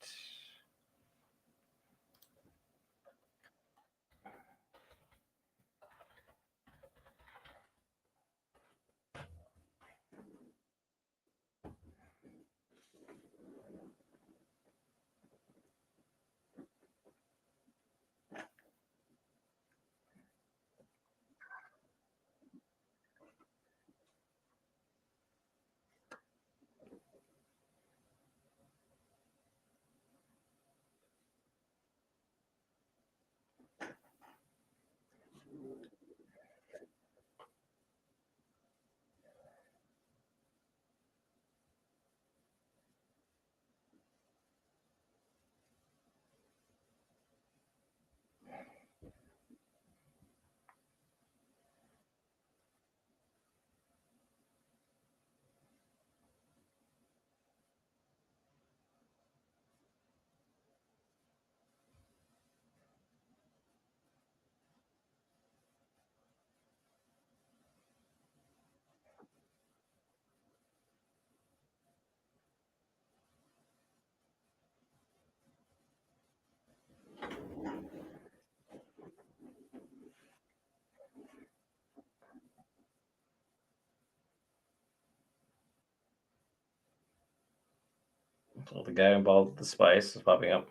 So the guy involved with the spice is popping up.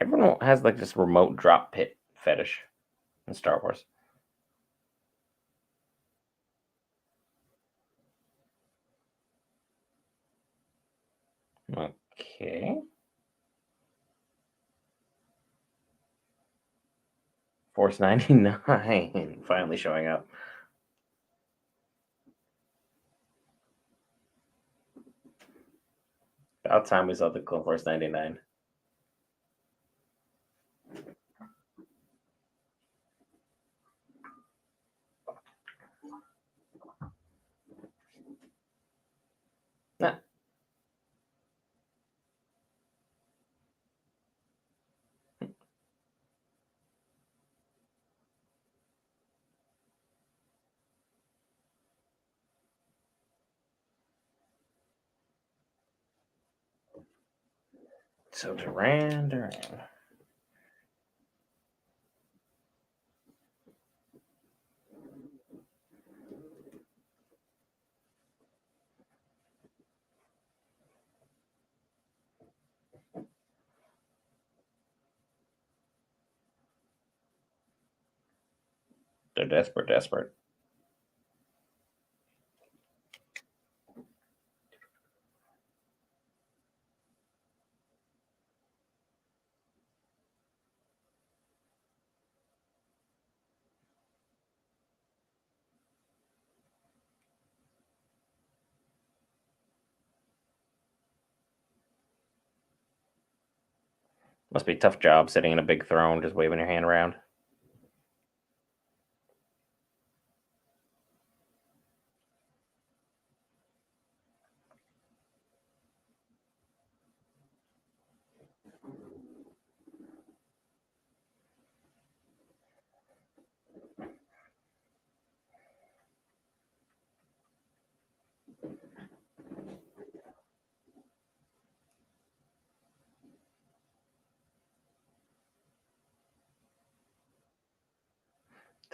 Everyone has like this remote drop pit fetish in Star Wars. Okay. Force 99 finally showing up. About time we saw the Clone Force 99. Nah, so Duran. They're desperate, desperate. Must be a tough job sitting in a big throne, just waving your hand around.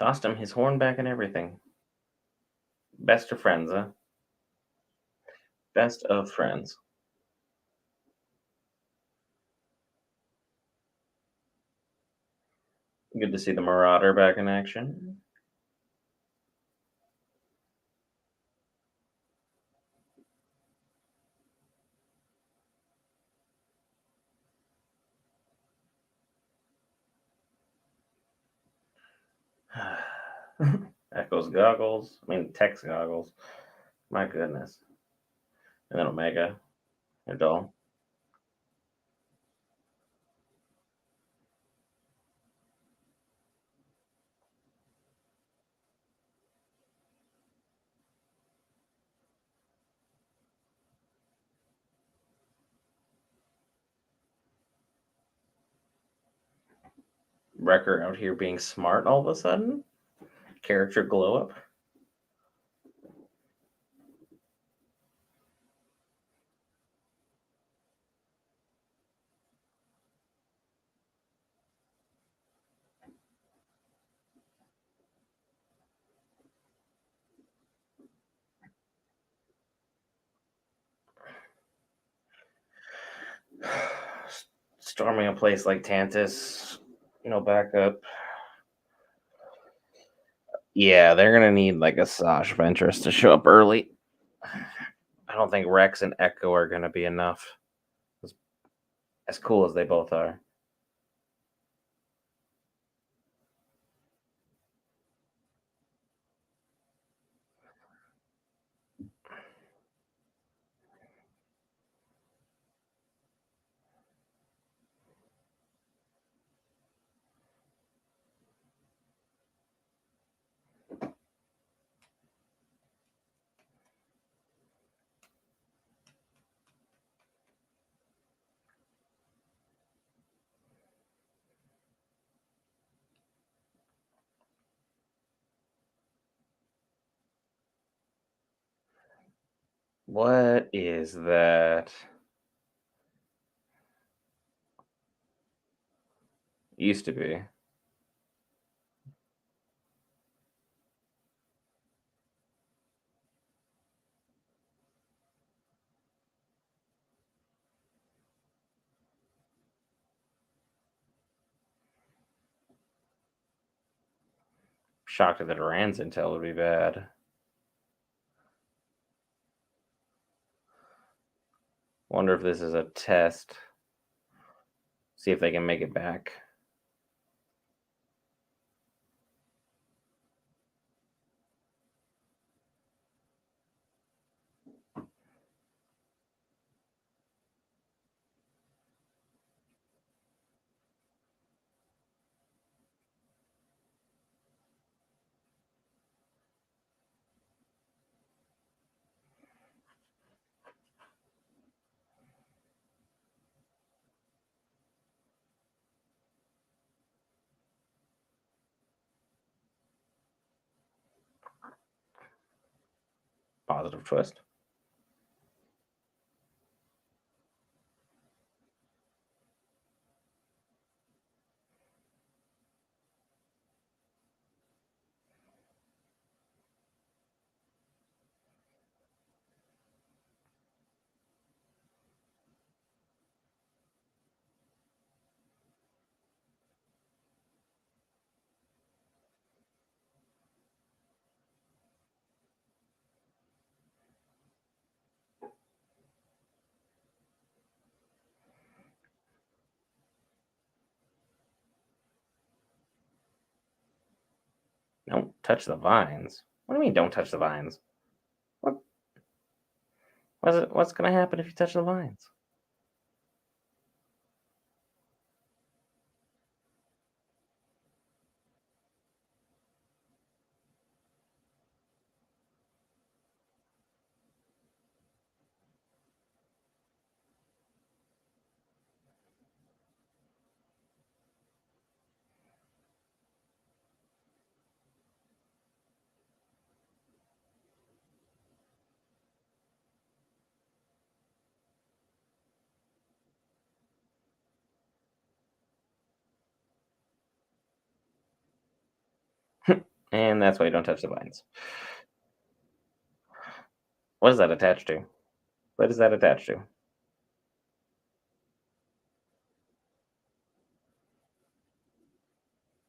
Tossed him his horn back and everything. Best of friends, huh? Best of friends. Good to see the Marauder back in action. Echo's goggles. I mean, Tech's goggles. My goodness. And then Omega. They're dull. Wrecker out here being smart all of a sudden. Character glow up. Storming a place like Tantus. Backup. Yeah, they're gonna need like a Sash Ventress to show up early. I don't think Rex and Echo are gonna be enough. As, as cool as they both are. What is that? Used to be. Shocked that Iran's intel would be bad. Wonder if this is a test. See if they can make it back. Positive twist. Don't touch the vines. What do you mean don't touch the vines? What what's gonna happen if you touch the vines? And that's why you don't touch the vines. What is that attached to? What is that attached to?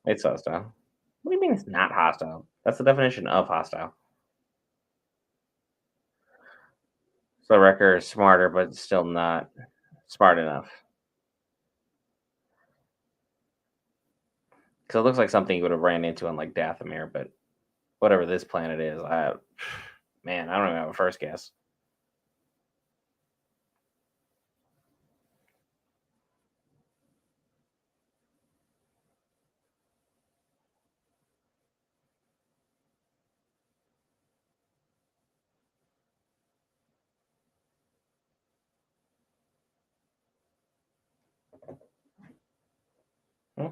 It's hostile. What do you mean it's not hostile? That's the definition of hostile. So Wrecker is smarter, but still not smart enough. Because it looks like something you would have ran into on like Dathomir, but whatever this planet is. Man, I don't even have a first guess. Hmm,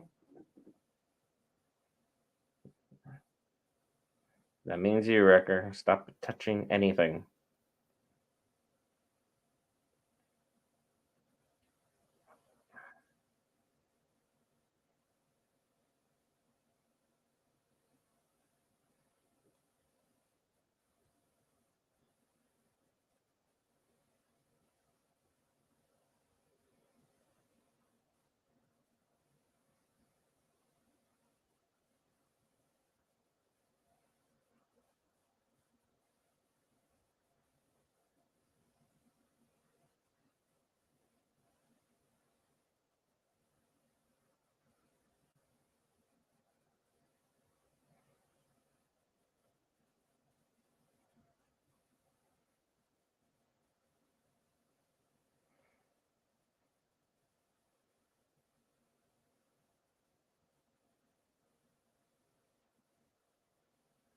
that means you, Wrecker. Stop touching anything.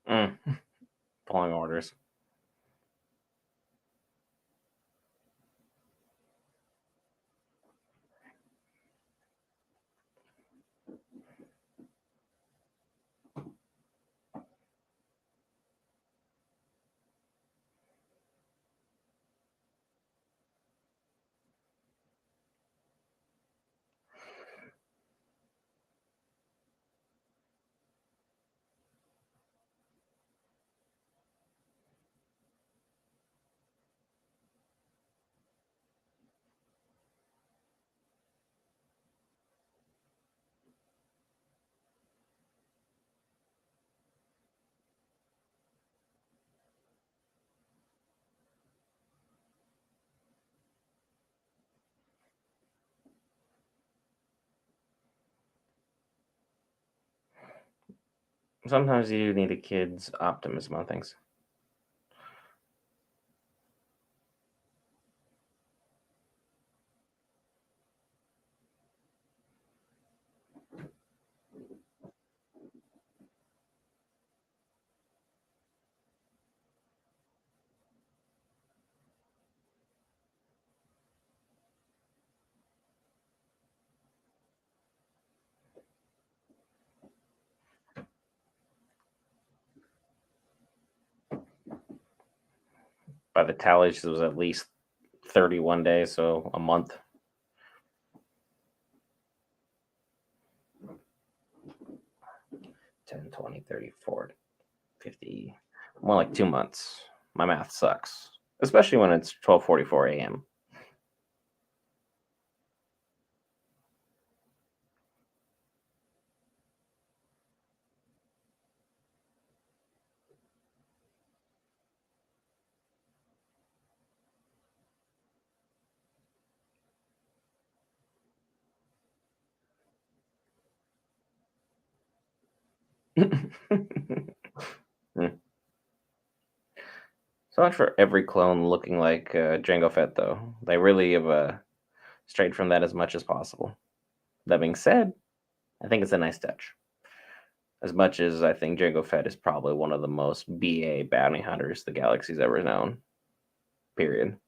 Mm, following orders. Sometimes you need a kid's optimism on things. By the tallies, it was at least 31 days, so a month. 10, 20, 30, 40, 50. More like 2 months. My math sucks, especially when it's 12:44 a.m. Hmm. So much for every clone looking like Jango Fett, though. They really have strayed from that as much as possible. That being said, I think it's a nice touch. As much as I think Jango Fett is probably one of the most BA bounty hunters the galaxy's ever known. Period.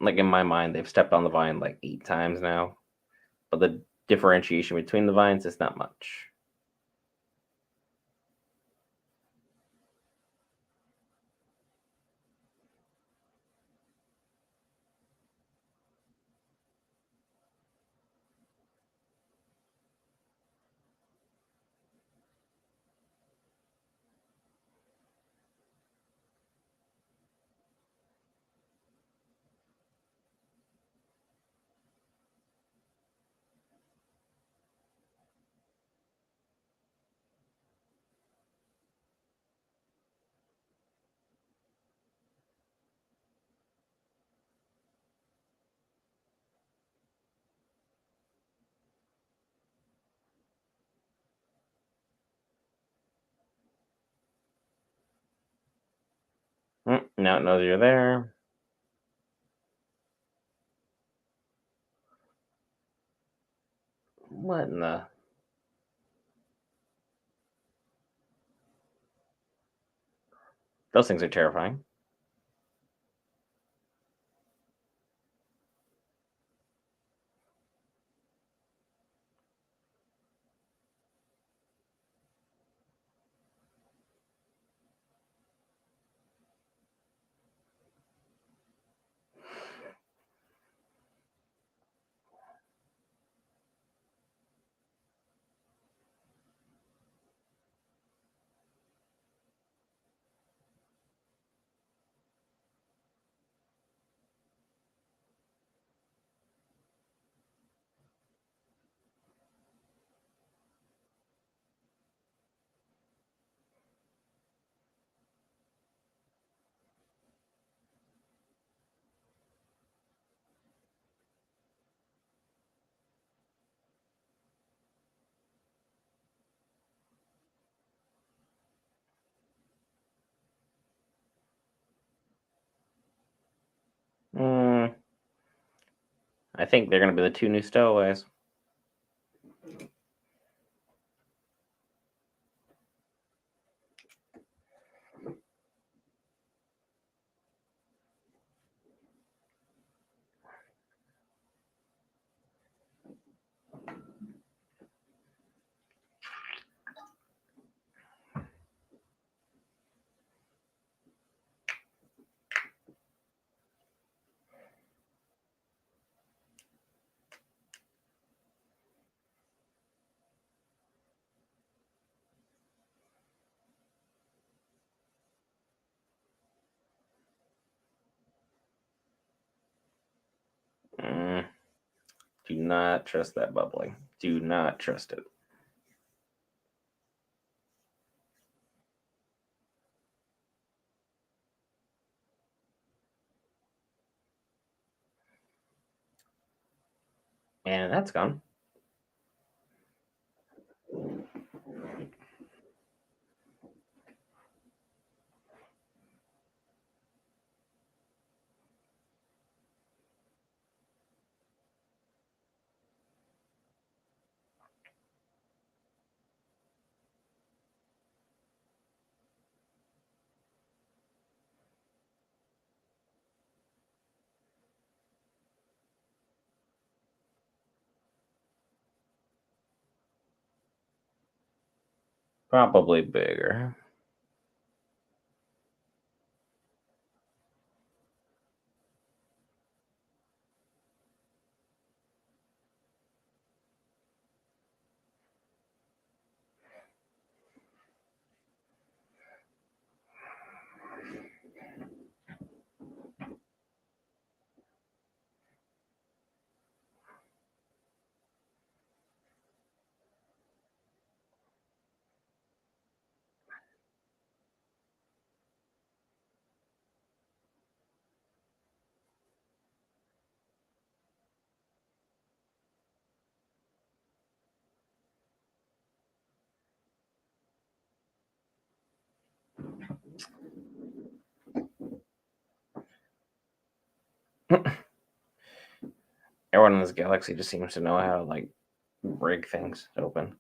Like in my mind, they've stepped on the vine like 8 times now, but the differentiation between the vines is not much. Now it knows you're there. What in the? Those things are terrifying. Mm, I think they're going to be the two new stowaways. Mm, do not trust that bubbly. Do not trust it. And that's gone. Probably bigger. Everyone in this galaxy just seems to know how to like break things open.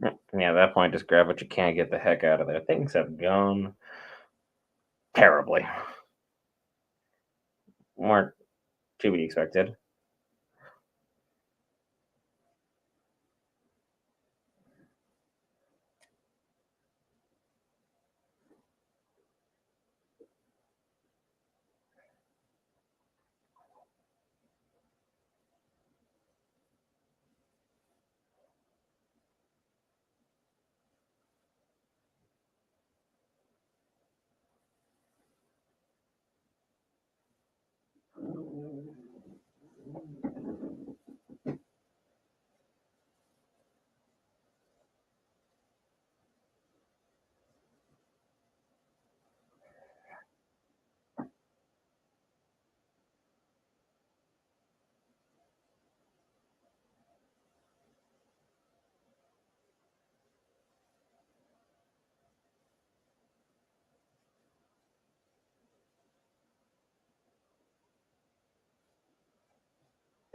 Yeah, at that point, just grab what you can, get the heck out of there. Things have gone terribly. More to be expected.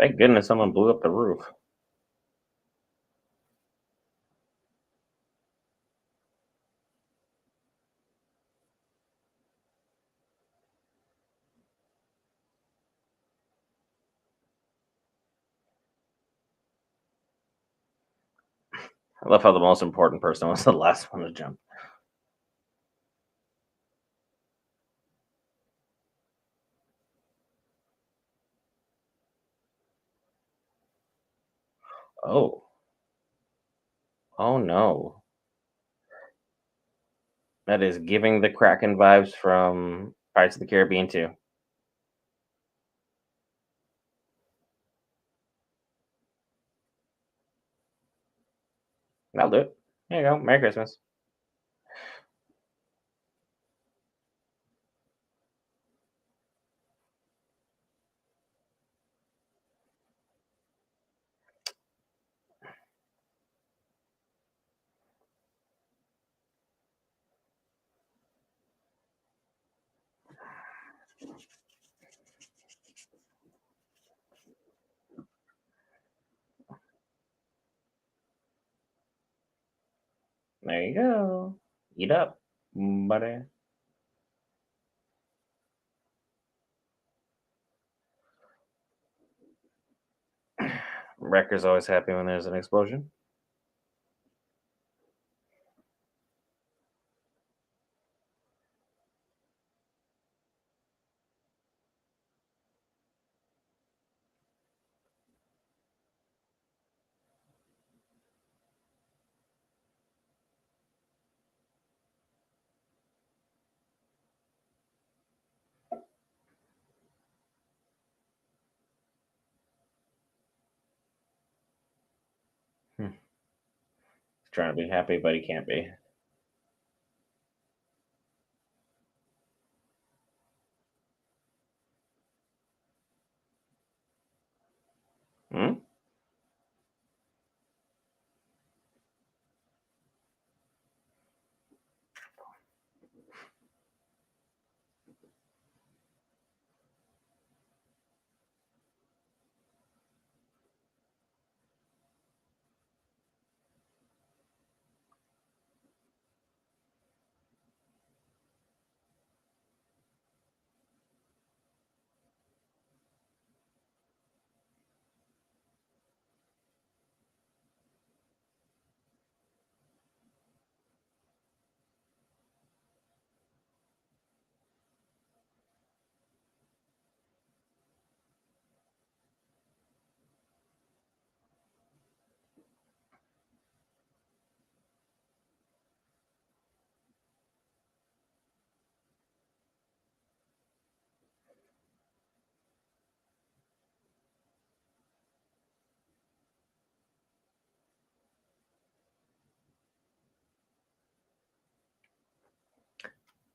Thank goodness someone blew up the roof. I love how the most important person was the last one to jump. Oh, oh no. That is giving the Kraken vibes from Pirates of the Caribbean too. That'll do it. There you go. Merry Christmas. There you go. Eat up, buddy. Wrecker's always happy when there's an explosion. Hmm. He's trying to be happy, but he can't be. Hmm?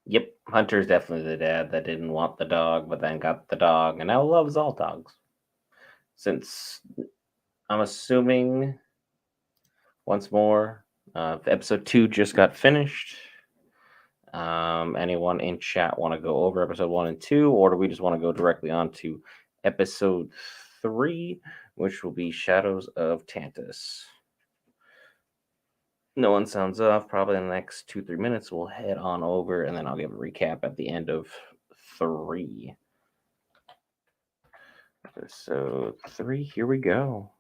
Yep. Hunter's definitely the dad that didn't want the dog, but then got the dog and now loves all dogs. Since I'm assuming once more, episode 2 just got finished. Anyone in chat want to go over episode 1 and 2, or do we just want to go directly on to episode 3, which will be Shadows of Tantus? No one sounds off. Probably in the next 2-3 minutes, we'll head on over, and then I'll give a recap at the end of 3. Episode 3, here we go.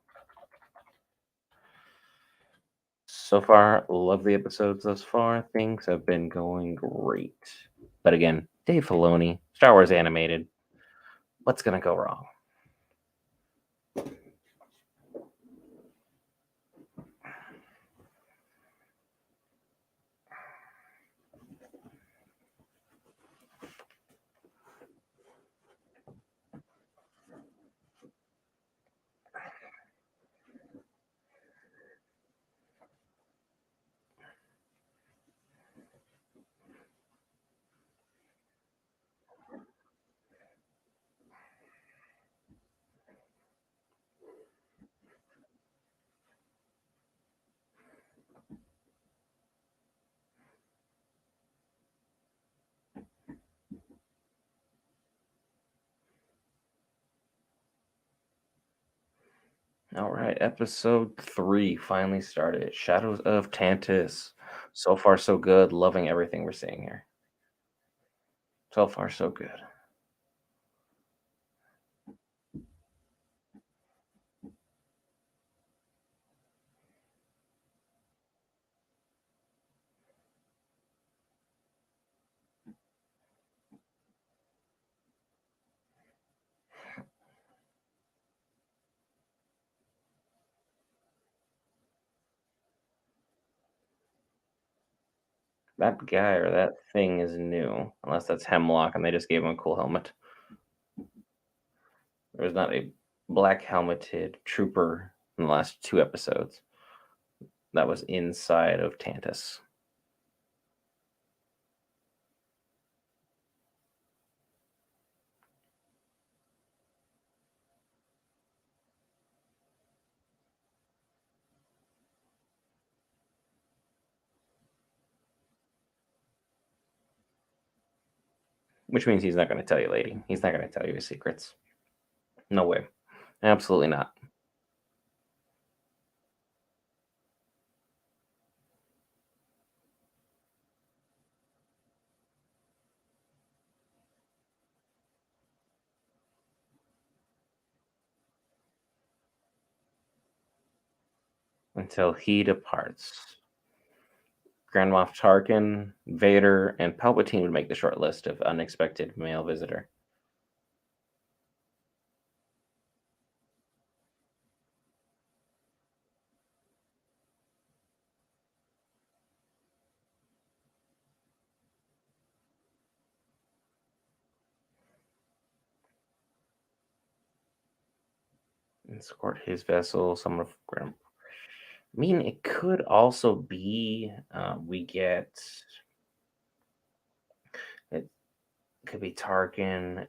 So far, love the episodes thus far. Things have been going great. But again, Dave Filoni, Star Wars animated. What's going to go wrong? All right, episode 3 finally started. Shadows of Tantus. So far, so good. Loving everything we're seeing here. So far, so good. That guy or that thing is new, unless that's Hemlock and they just gave him a cool helmet. There was not a black helmeted trooper in the last 2 episodes that was inside of Tantus, which means he's not going to tell you, lady. He's not going to tell you his secrets. No way. Absolutely not. Until he departs. Grand Moff Tarkin, Vader, and Palpatine would make the short list of unexpected male visitor. Escort his vessel, some of Grand. I mean, it could also be we get it could be Tarkin,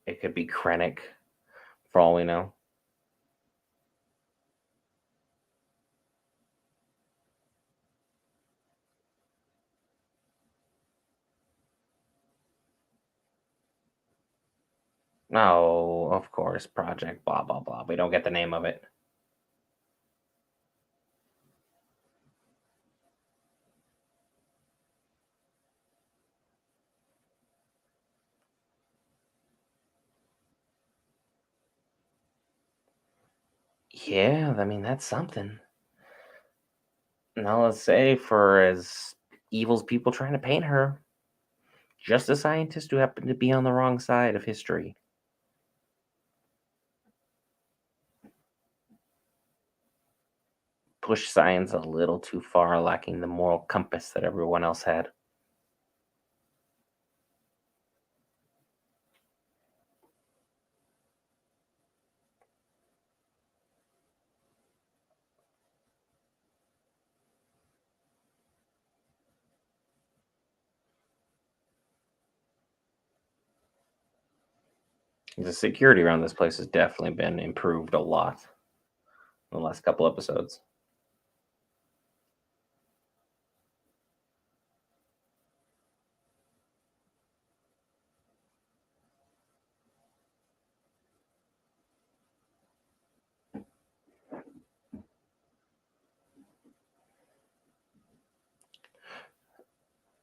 it could be Krennic, for all we know. No, of course, Project blah blah blah. We don't get the name of it. Yeah, I mean that's something. Now let's say for as evil as people trying to paint her, just a scientist who happened to be on the wrong side of history. Push science a little too far, lacking the moral compass that everyone else had. The security around this place has definitely been improved a lot in the last couple episodes.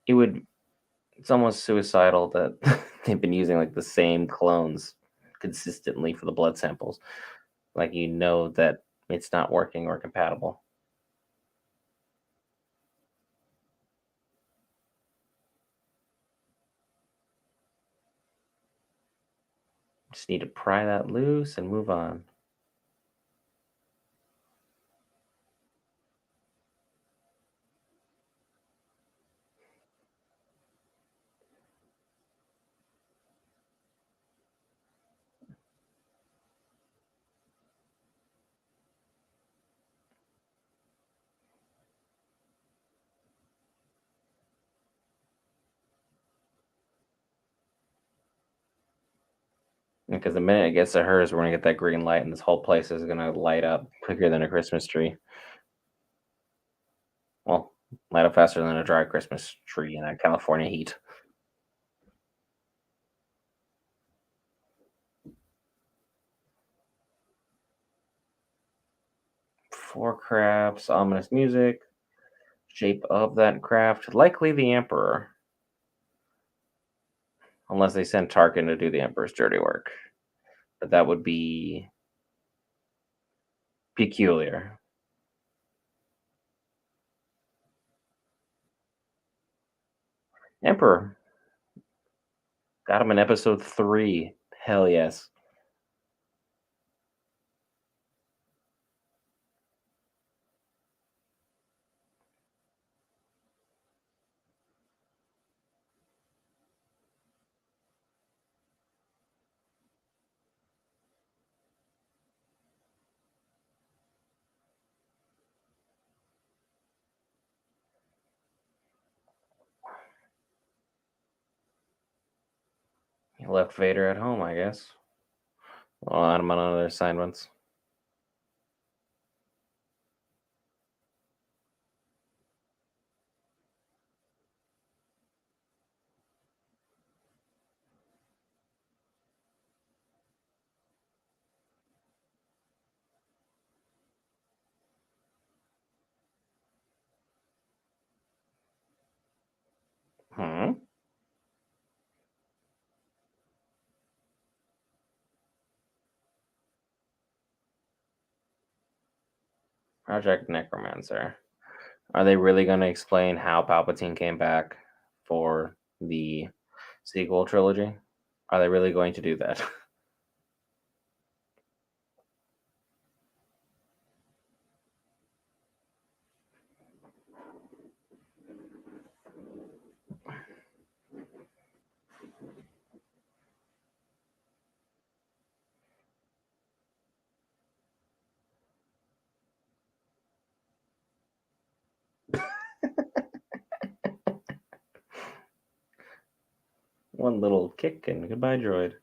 It would it's almost suicidal that they've been using like the same clones consistently for the blood samples. Like you know that it's not working or compatible. Just need to pry that loose and move on. Because the minute it gets to hers, we're gonna get that green light, and this whole place is gonna light up quicker than a Christmas tree. Well, light up faster than a dry Christmas tree in that California heat. Four crafts, ominous music, shape of that craft, likely the Emperor, unless they send Tarkin to do the Emperor's dirty work. But that would be peculiar. Emperor got him in episode 3. Hell yes. He left Vader at home, I guess. Well, I'm on other assignments. Hmm. Project Necromancer. Are they really going to explain how Palpatine came back for the sequel trilogy? Are they really going to do that? One little kick and goodbye, droid.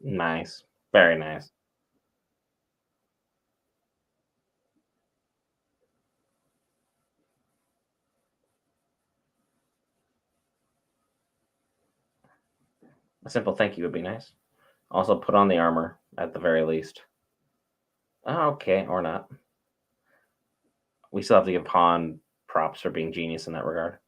Nice. Very nice. A simple thank you would be nice. Also, put on the armor at the very least. Oh, okay, or not. We still have to give Han props for being genius in that regard.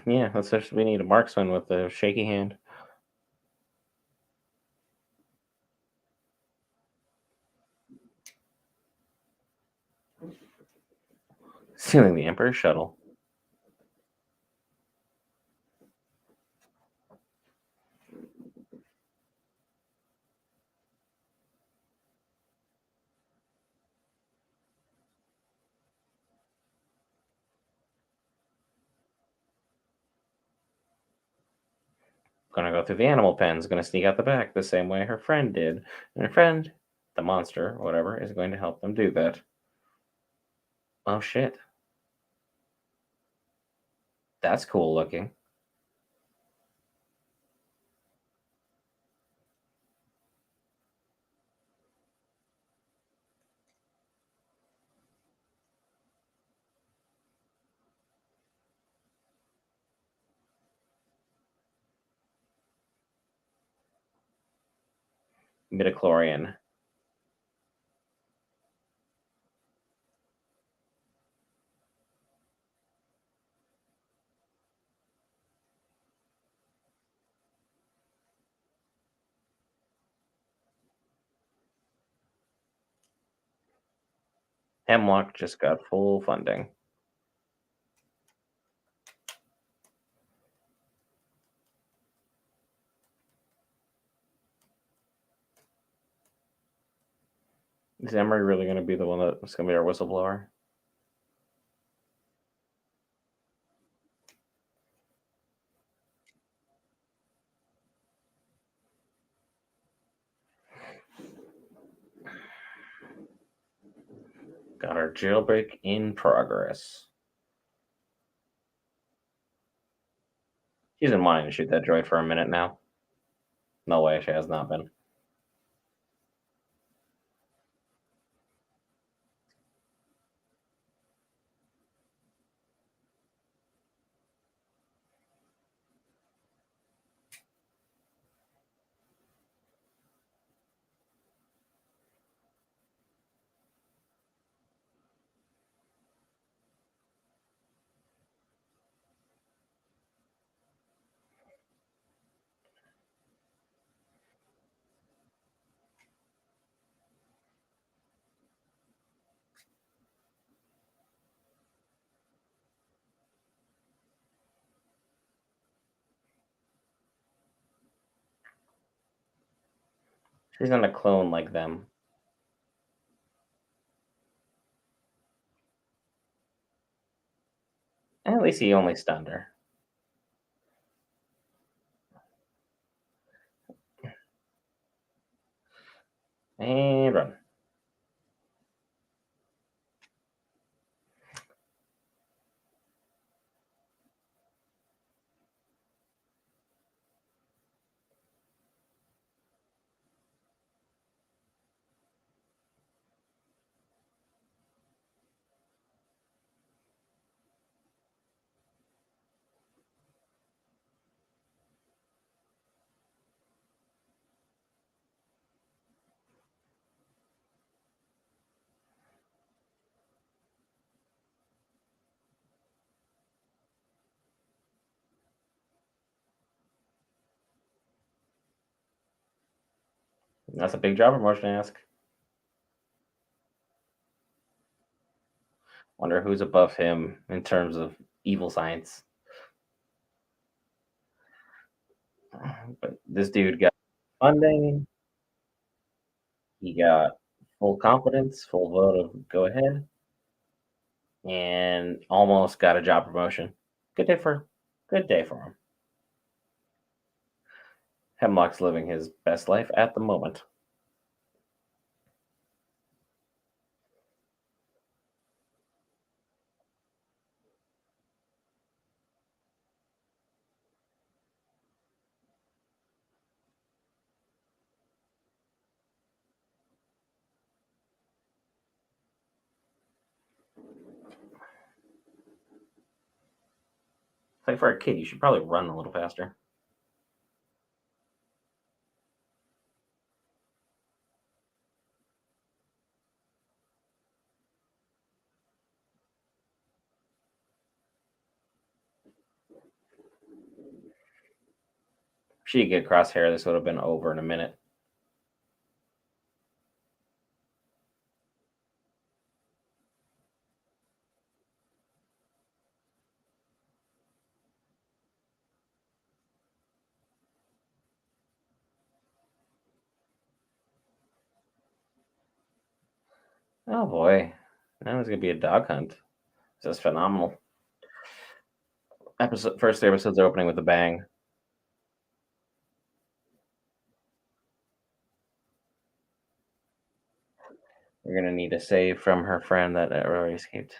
Yeah, that's just we need a marksman with a shaky hand. Stealing the Emperor's shuttle. Gonna go through the animal pens, gonna sneak out the back the same way her friend did. And her friend, the monster, whatever, is going to help them do that. Oh shit. That's cool looking. Midichlorian. Hemlock just got full funding. Is Emery really gonna be the one that's gonna be our whistleblower? Got our jailbreak in progress. She's been wanting to shoot that droid for a minute now. No way, she has not been. She's not a clone like them. At least he only stunned her. And run. That's a big job promotion to ask. Wonder who's above him in terms of evil science. But this dude got funding. He got full confidence, full vote of go ahead, and almost got a job promotion. Good day for him. Hemlock's living his best life at the moment. It's like for a kid, you should probably run a little faster. She could get crosshair. This would have been over in a minute. Oh boy. Now it's gonna be a dog hunt. This is phenomenal. First three episodes are opening with a bang. We're gonna need a save from her friend that already escaped.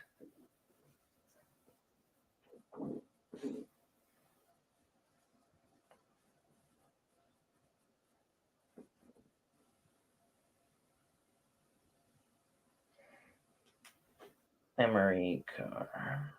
Emery Carr.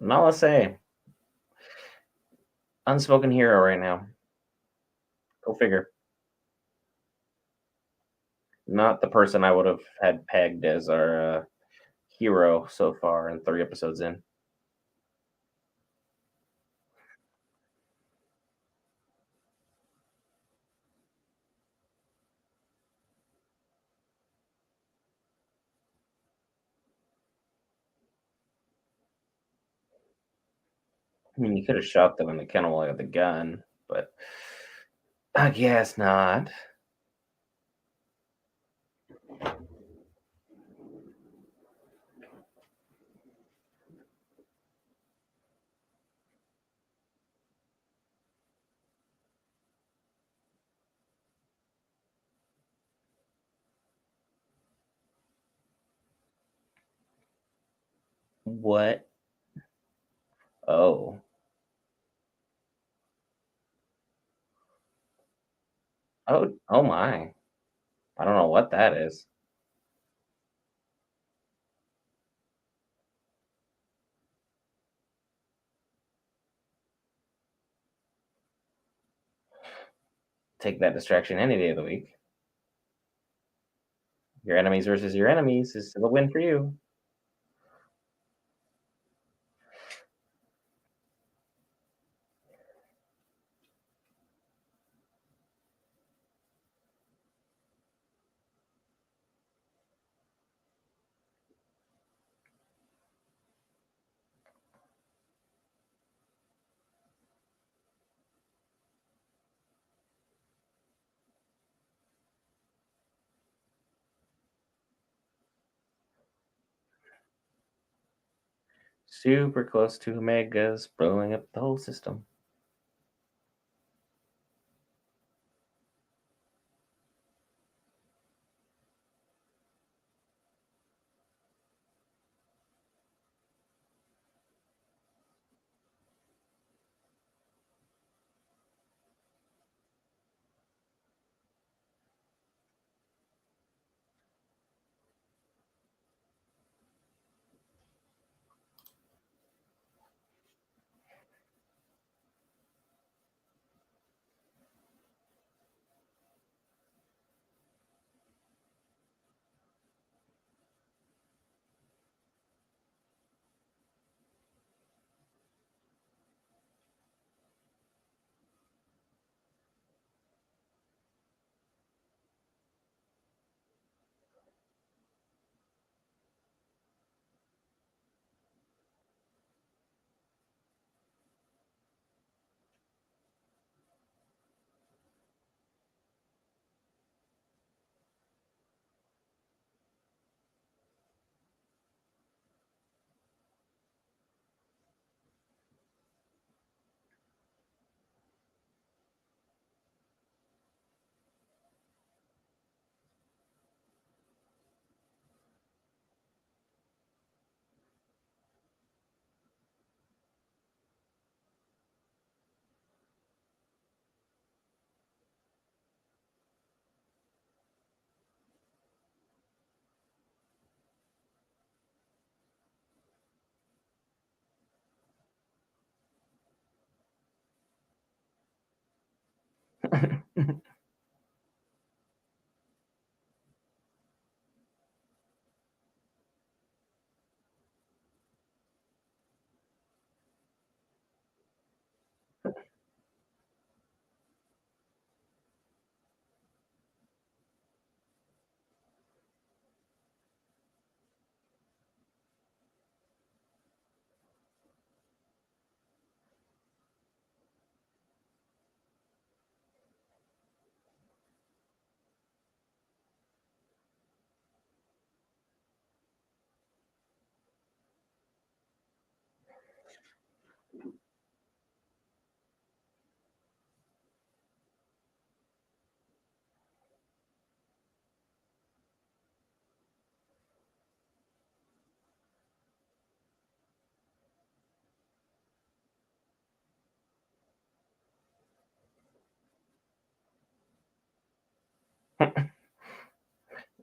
Nala say, unspoken hero right now. Go figure. Not the person I would have had pegged as our hero so far in 3 episodes in. I mean, you could have shot them in the kennel with the gun, but I guess not. What? Oh. Oh my. I don't know what that is. Take that distraction any day of the week. Your enemies versus your enemies is still a win for you. Super close to Megas, blowing up the whole system.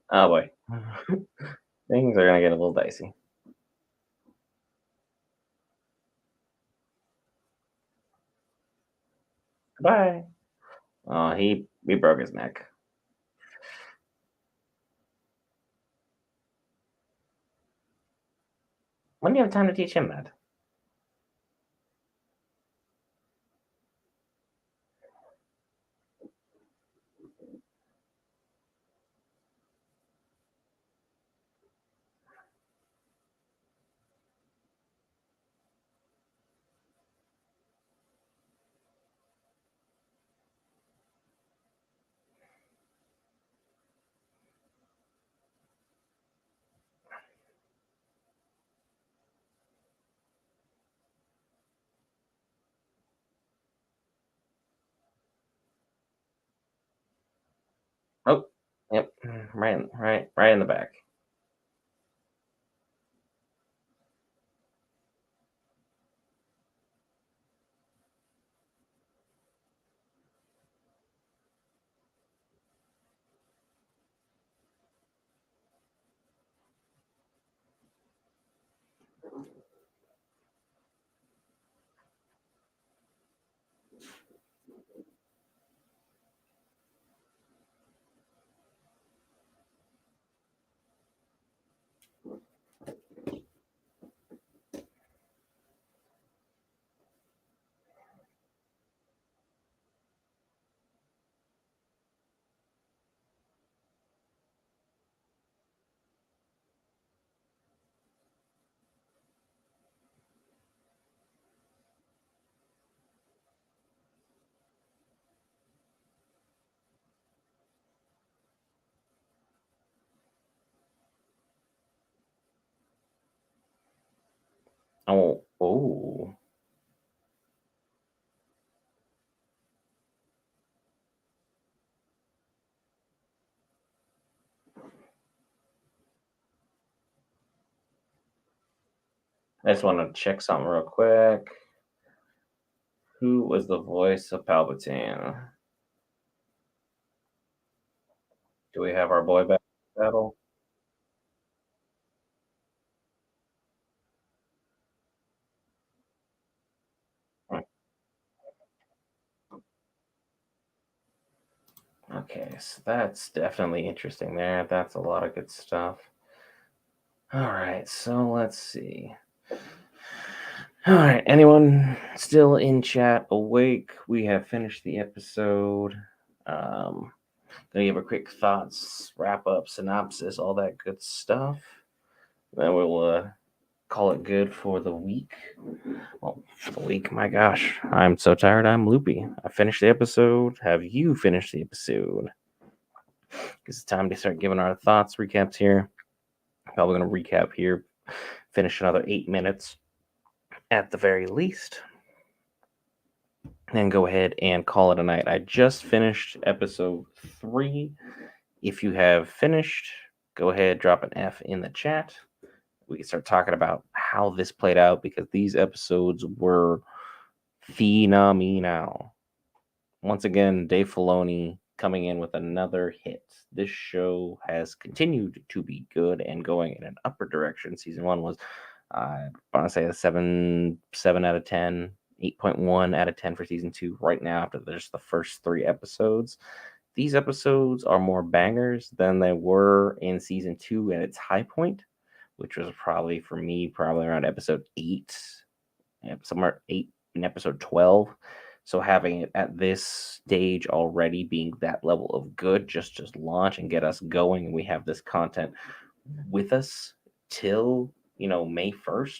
Oh boy. Things are gonna get a little dicey. Bye. He broke his neck. When do you have time to teach him that? Oh, yep. Right in the back. Oh. I just want to check something real quick. Who was the voice of Palpatine? Do we have our boy back battle? Hmm, okay, so that's definitely interesting there. That's a lot of good stuff. All right, so let's see. All right, anyone still in chat awake? We have finished the episode. Um, gonna give a quick thoughts, wrap up, synopsis, all that good stuff. Then we'll call it good for the week. Well, for the week, my gosh, I'm so tired. I'm loopy. I finished the episode. Have you finished the episode? It's time to start giving our thoughts, recaps here. Probably gonna recap here, finish another 8 minutes at the very least, and go ahead and call it a night. I just finished episode 3. If you have finished, go ahead, drop an F in the chat. We can start talking about how this played out because these episodes were phenomenal. Once again, Dave Filoni coming in with another hit. This show has continued to be good and going in an upward direction. Season 1 was, I want to say, a 7 out of 10. 8.1 out of 10 for season 2 right now after just the first 3 episodes. These episodes are more bangers than they were in season 2 at its high point, which was probably for me probably around episode 8, somewhere 8 in episode 12. So having it at this stage already being that level of good, just launch and get us going, and we have this content with us till May 1st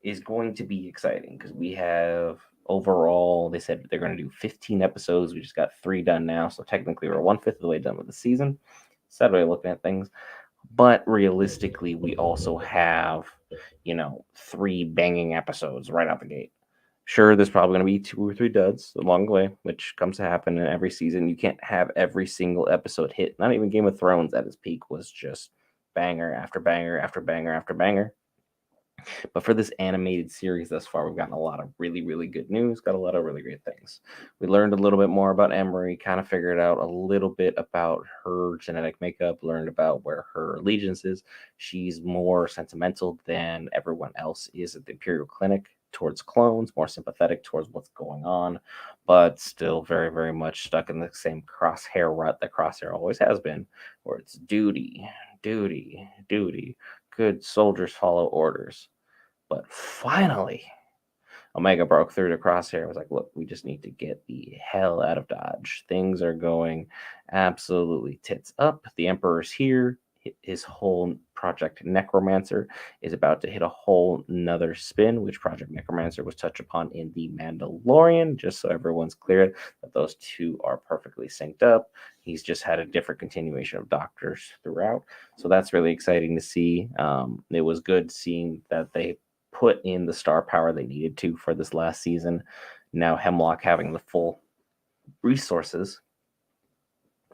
is going to be exciting because we have overall, they said they're going to do 15 episodes. We just got 3 done now, so technically we're 1/5 of the way done with the season. Sad way of looking at things, but realistically we also have 3 banging episodes right out the gate. Sure, there's probably going to be 2 or 3 duds along the way, which comes to happen in every season. You can't have every single episode hit. Not even Game of Thrones at its peak was just banger after banger after banger after banger. But for this animated series thus far, we've gotten a lot of really, really good news, got a lot of really great things. We learned a little bit more about Emery, kind of figured out a little bit about her genetic makeup, learned about where her allegiance is. She's more sentimental than everyone else is at the Imperial Clinic towards clones, more sympathetic towards what's going on, but still very, very much stuck in the same crosshair rut that Crosshair always has been, where it's duty, duty, duty. Good soldiers follow orders. But finally, Omega broke through to Crosshair. Was like, look, we just need to get the hell out of Dodge. Things are going absolutely tits up. The Emperor's here. His whole Project Necromancer is about to hit a whole nother spin, which Project Necromancer was touched upon in The Mandalorian, just so everyone's clear that those two are perfectly synced up. He's just had a different continuation of doctors throughout. So that's really exciting to see. It was good seeing that they put in the star power they needed to for this last season. Now Hemlock having the full resources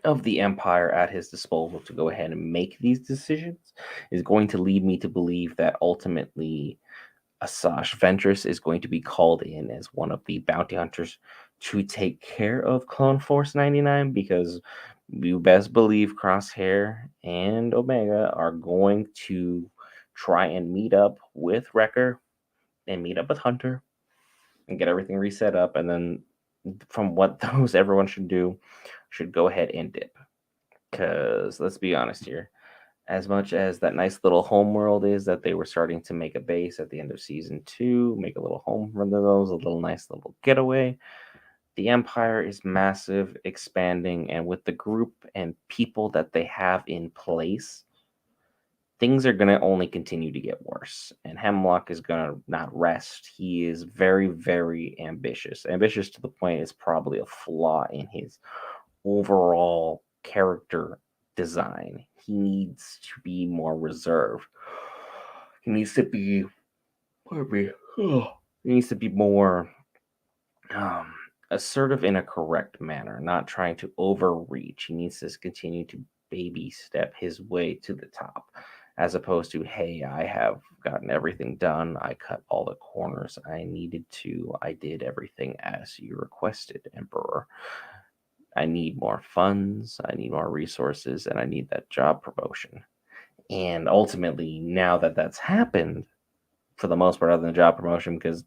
of the Empire at his disposal to go ahead and make these decisions is going to lead me to believe that ultimately Asajj Ventress is going to be called in as one of the bounty hunters to take care of Clone Force 99, because you best believe Crosshair and Omega are going to try and meet up with Wrecker and meet up with Hunter and get everything reset up. And then from what those everyone should do, should go ahead and dip. Because let's be honest here, as much as that nice little home world is that they were starting to make a base at the end of season 2, make a little home for those, a little nice little getaway. The Empire is massive, expanding, and with the group and people that they have in place, things are going to only continue to get worse. And Hemlock is going to not rest. He is very, very ambitious. Ambitious to the point it's probably a flaw in his overall character design. He needs to be more reserved. He needs to be, he needs to be more assertive in a correct manner, not trying to overreach. He needs to continue to baby step his way to the top, as opposed to, hey, I have gotten everything done. I cut all the corners I needed to. I did everything as you requested, Emperor. I need more funds, I need more resources, and I need that job promotion. And ultimately, now that that's happened, for the most part, other than job promotion, because,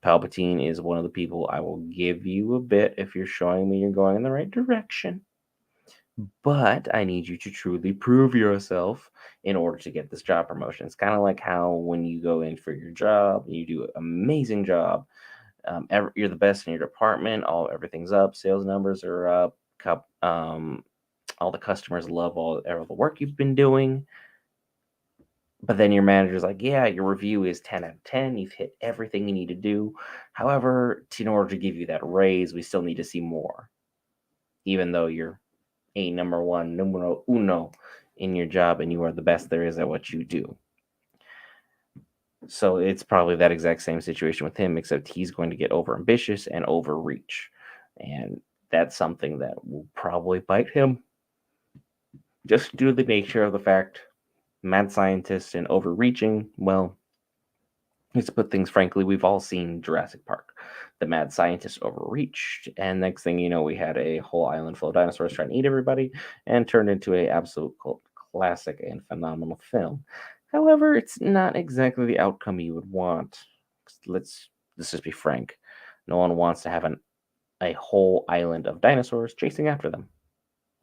Palpatine is one of the people I will give you a bit if you're showing me you're going in the right direction. But I need you to truly prove yourself in order to get this job promotion. It's kind of like how when you go in for your job, you do an amazing job. You're the best in your department. Everything's up. Sales numbers are up. All the customers love all the work you've been doing. But then your manager's like, yeah, your review is 10 out of 10. You've hit everything you need to do. However, in order to give you that raise, we still need to see more. Even though you're a numero uno in your job and you are the best there is at what you do. So it's probably that exact same situation with him, except he's going to get over ambitious and overreach. And that's something that will probably bite him, just due to the nature of the fact mad scientist and overreaching. Well, let's put things frankly, we've all seen Jurassic Park. The mad scientist overreached, and next thing you know, we had a whole island full of dinosaurs trying to eat everybody, and turned into a absolute cult classic and phenomenal film. However, it's not exactly the outcome you would want. Let's let's just be frank. No one wants to have a whole island of dinosaurs chasing after them.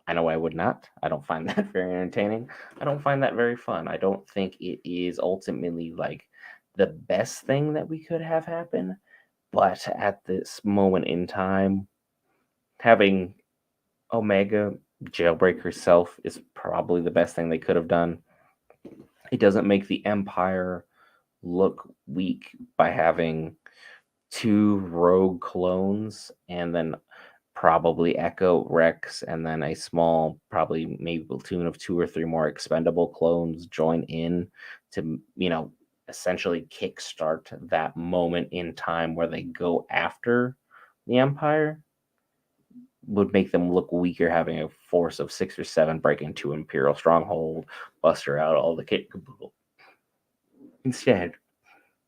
I know I would not. I don't find that very entertaining. I don't find that very fun. I don't think it is ultimately like the best thing that we could have happen. But at this moment in time, having Omega jailbreak herself is probably the best thing they could have done. It doesn't make the Empire look weak by having two rogue clones and then probably Echo, Rex, and then a small, probably maybe platoon of two or three more expendable clones join in to, essentially kickstart that moment in time where they go after the Empire. Would make them look weaker having a force of 6 or 7 break into Imperial stronghold, buster out all the kit caboodle. Instead,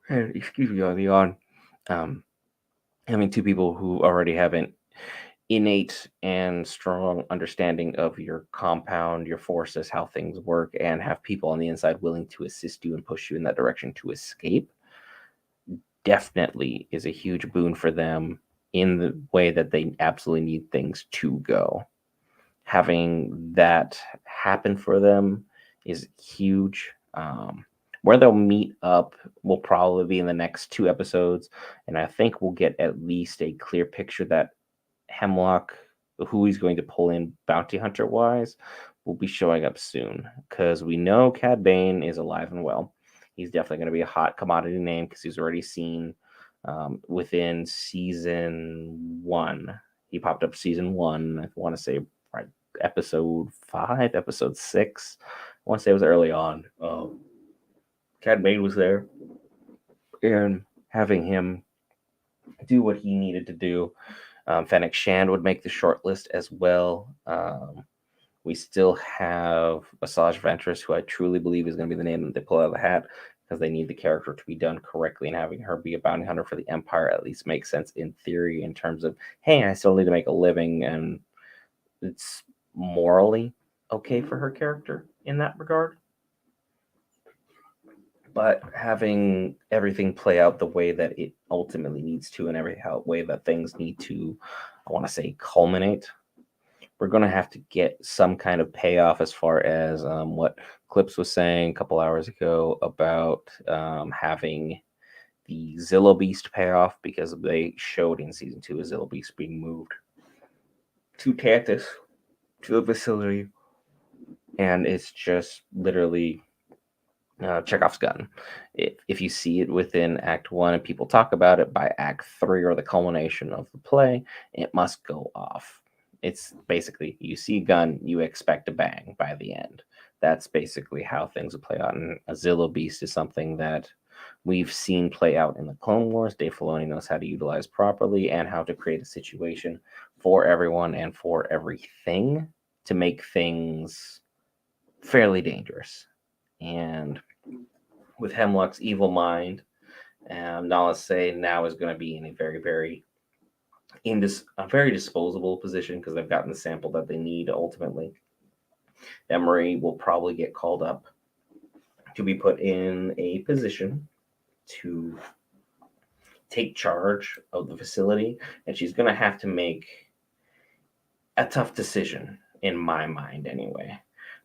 excuse me on the having two people who already have an innate and strong understanding of your compound, your forces, how things work, and have people on the inside willing to assist you and push you in that direction to escape, definitely is a huge boon for them in the way that they absolutely need things to go. Having that happen for them is huge. Where they'll meet up will probably be in the next 2 episodes, and I think we'll get at least a clear picture that Hemlock, who he's going to pull in bounty hunter wise, will be showing up soon because we know Cad Bane is alive and well. He's definitely going to be a hot commodity name because he's already seen within season 1. He popped up season 1. I want to say right, episode 5, episode 6. I want to say it was early on. Cad Bane was there, and having him do what he needed to do. Fennec Shand would make the short list as well. We still have Asajj Ventress, who I truly believe is going to be the name that they pull out of the hat because they need the character to be done correctly, and having her be a bounty hunter for the Empire at least makes sense in theory in terms of, hey, I still need to make a living, and it's morally okay for her character in that regard. But having everything play out the way that it ultimately needs to, and every way that things need to, I want to say, culminate, we're going to have to get some kind of payoff as far as what Clips was saying a couple hours ago about having the Zillo Beast payoff, because they showed in season 2 a Zillo Beast being moved to Tantus, to the facility, and it's just literally Chekhov's gun. If you see it within Act 1 and people talk about it, by Act 3 or the culmination of the play, it must go off. It's basically, you see a gun, you expect a bang by the end. That's basically how things will play out. And a Zillo Beast is something that we've seen play out in the Clone Wars. Dave Filoni knows how to utilize properly and how to create a situation for everyone and for everything to make things fairly dangerous. And with Hemlock's evil mind, Nala say now is going to be in a very, very a very disposable position because they've gotten the sample that they need ultimately. Emery will probably get called up to be put in a position to take charge of the facility, and she's going to have to make a tough decision, in my mind anyway.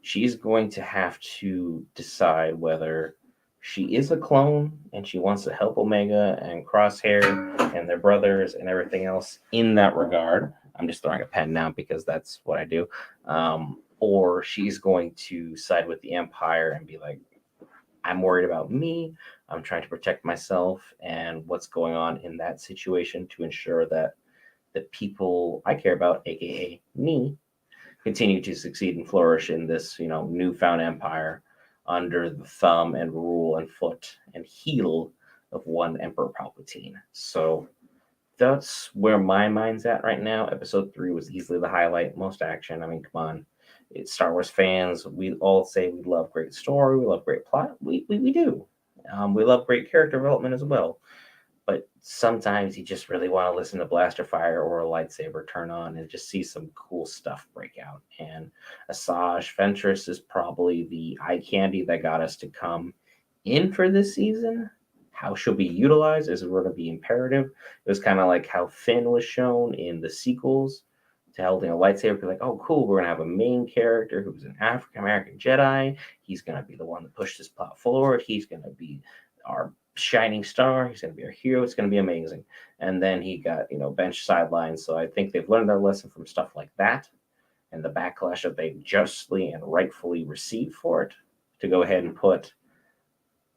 She's going to have to decide whether she is a clone and she wants to help Omega and Crosshair and their brothers and everything else in that regard. I'm just throwing a pen now because that's what I do. Or she's going to side with the Empire and be like, I'm worried about me. I'm trying to protect myself and what's going on in that situation to ensure that the people I care about, aka me, continue to succeed and flourish in this, newfound empire under the thumb and rule and foot and heel of one Emperor Palpatine. So that's where my mind's at right now. Episode 3 was easily the highlight, most action. I mean, come on. It's Star Wars fans. We all say we love great story, we love great plot. We do. We love great character development as well. But sometimes you just really want to listen to blaster fire or a lightsaber turn on and just see some cool stuff break out. And Asajj Ventress is probably the eye candy that got us to come in for this season. how she'll be utilized is going to be imperative. It was kind of like how Finn was shown in the sequels to holding a lightsaber. Be like, oh, cool, we're going to have a main character who's an African American Jedi. He's going to be the one that pushed this plot forward. He's going to be our shining star. He's going to be our hero. It's going to be amazing. And then he got, bench sidelined. So I think they've learned their lesson from stuff like that and the backlash that they justly and rightfully received for it to go ahead and put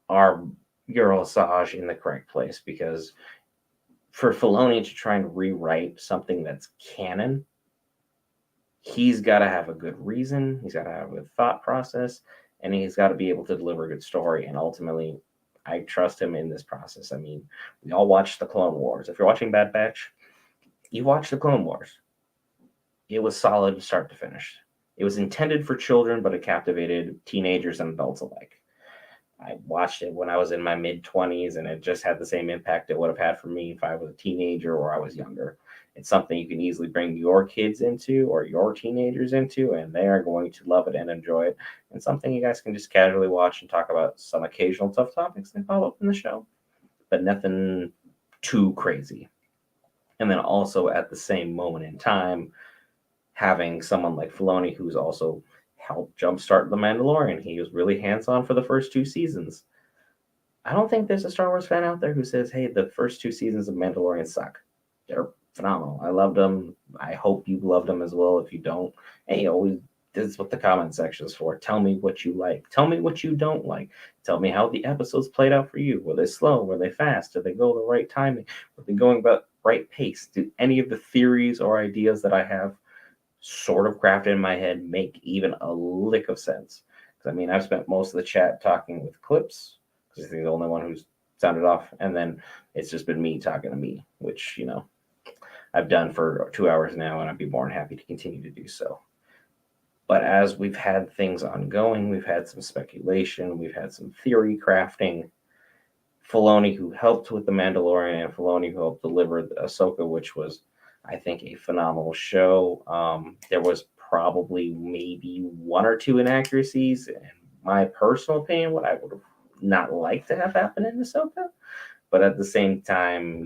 our Euro Asajj in the correct place, because for Filoni to try and rewrite something that's canon, he's got to have a good reason, he's got to have a good thought process, and he's got to be able to deliver a good story. And ultimately, I trust him in this process. I mean, we all watched the Clone Wars. If you're watching Bad Batch, you watched the Clone Wars. It was solid start to finish. It was intended for children, but it captivated teenagers and adults alike. I watched it when I was in my mid-20s, and it just had the same impact it would have had for me if I was a teenager or I was younger. It's something you can easily bring your kids into or your teenagers into, and they are going to love it and enjoy it. And something you guys can just casually watch and talk about some occasional tough topics that pop up in the show, but nothing too crazy. And then also at the same moment in time, having someone like Filoni, who's also helped jumpstart The Mandalorian. He was really hands-on for the first 2 seasons. I don't think there's a Star Wars fan out there who says, hey, the first 2 seasons of Mandalorian suck. They're phenomenal. I loved them. I hope you loved them as well. If you don't, hey, always, this is what the comment section is for. Tell me what you like. Tell me what you don't like. Tell me how the episodes played out for you. Were they slow? Were they fast? Did they go the right timing? Were they going about right pace? Did any of the theories or ideas that I have sort of crafted in my head make even a lick of sense? Because I mean, I've spent most of the chat talking with clips because I think the only one who's sounded off, and then it's just been me talking to me, which I've done for 2 hours now, and I'd be more than happy to continue to do so. But as we've had things ongoing, we've had some speculation, we've had some theory crafting. Filoni, who helped with The Mandalorian, and Filoni, who helped deliver Ahsoka, which was, I think, a phenomenal show. There was probably maybe 1 or 2 inaccuracies, in my personal opinion, what I would have not liked to have happen in Ahsoka. But at the same time,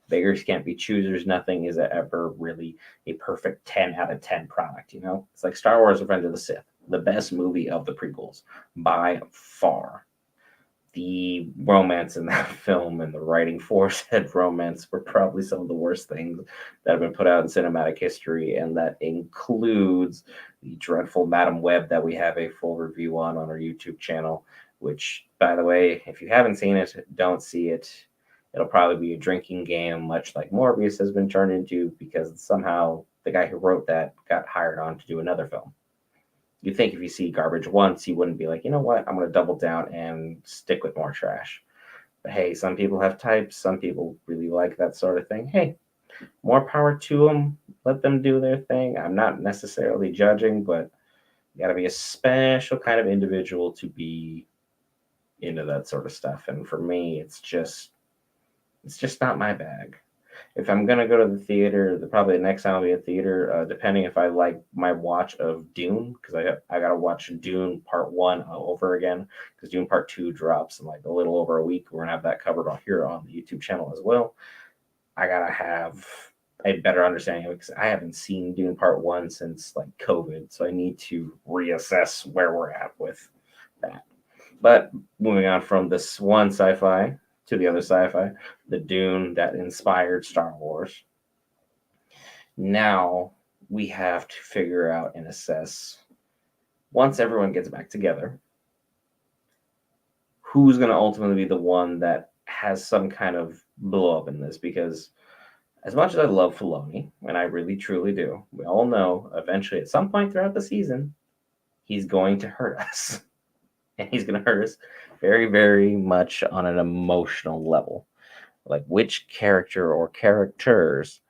beggars can't be choosers. Nothing is ever really a perfect 10 out of 10 product. It's like Star Wars: Revenge of the Sith, the best movie of the prequels by far. The romance in that film and the writing for said romance were probably some of the worst things that have been put out in cinematic history, and that includes the dreadful Madam Web that we have a full review on our YouTube channel, which, by the way, if you haven't seen it, don't see it. It'll probably be a drinking game, much like Morbius has been turned into, because somehow the guy who wrote that got hired on to do another film. You think if you see garbage once, he wouldn't be like, you know what, I'm going to double down and stick with more trash. But hey, some people have types. Some people really like that sort of thing. Hey, more power to them. Let them do their thing. I'm not necessarily judging, but you got to be a special kind of individual to be into that sort of stuff. And for me, it's just not my bag. If I'm gonna go to the theater, probably the next time I'll be at theater, depending if I like my watch of Dune, because I gotta watch Dune Part 1 over again, because Dune Part 2 drops in like a little over a week. We're gonna have that covered on here on the YouTube channel as well. I gotta have a better understanding of it, because I haven't seen Dune Part 1 since like COVID, so I need to reassess where we're at with that. But moving on from this one sci-fi to the other sci-fi, the Dune that inspired Star Wars. Now we have to figure out and assess, once everyone gets back together, who's going to ultimately be the one that has some kind of blow up in this. Because as much as I love Filoni, and I really truly do, we all know eventually at some point throughout the season, he's going to hurt us. And he's going to hurt us very, very much on an emotional level. Like, which character or characters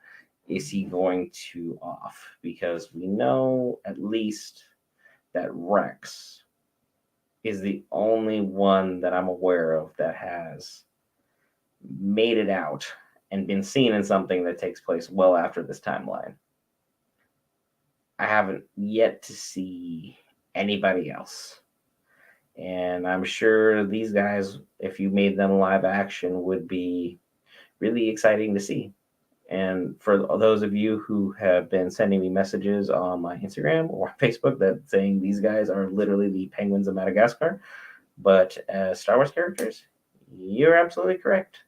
is he going to off? Because we know at least that Rex is the only one that I'm aware of that has made it out and been seen in something that takes place well after this timeline. I haven't yet to see anybody else. And I'm sure these guys, if you made them live action, would be really exciting to see. And for those of you who have been sending me messages on my Instagram or Facebook that saying these guys are literally the penguins of Madagascar, but as Star Wars characters, you're absolutely correct.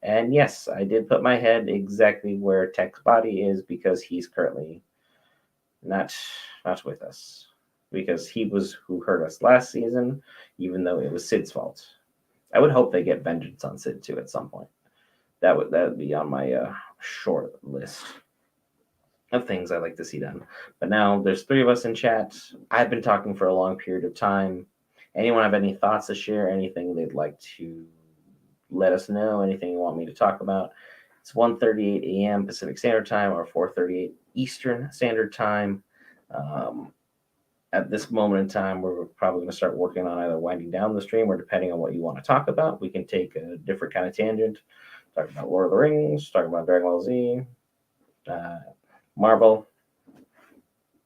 And yes, I did put my head exactly where Tech's body is because he's currently not not with us. Because he was who hurt us last season, even though it was Sid's fault. I would hope they get vengeance on Sid too at some point. That would be on my short list of things I'd like to see done. But now there's three of us in chat. I've been talking for a long period of time. Anyone have any thoughts to share? Anything they'd like to let us know? Anything you want me to talk about? It's 1:38 a.m. Pacific Standard Time or 4:38 Eastern Standard Time. At this moment in time, we're probably going to start working on either winding down the stream or depending on what you want to talk about. We can take a different kind of tangent, talk about Lord of the Rings, talk about Dragon Ball Z, Marvel,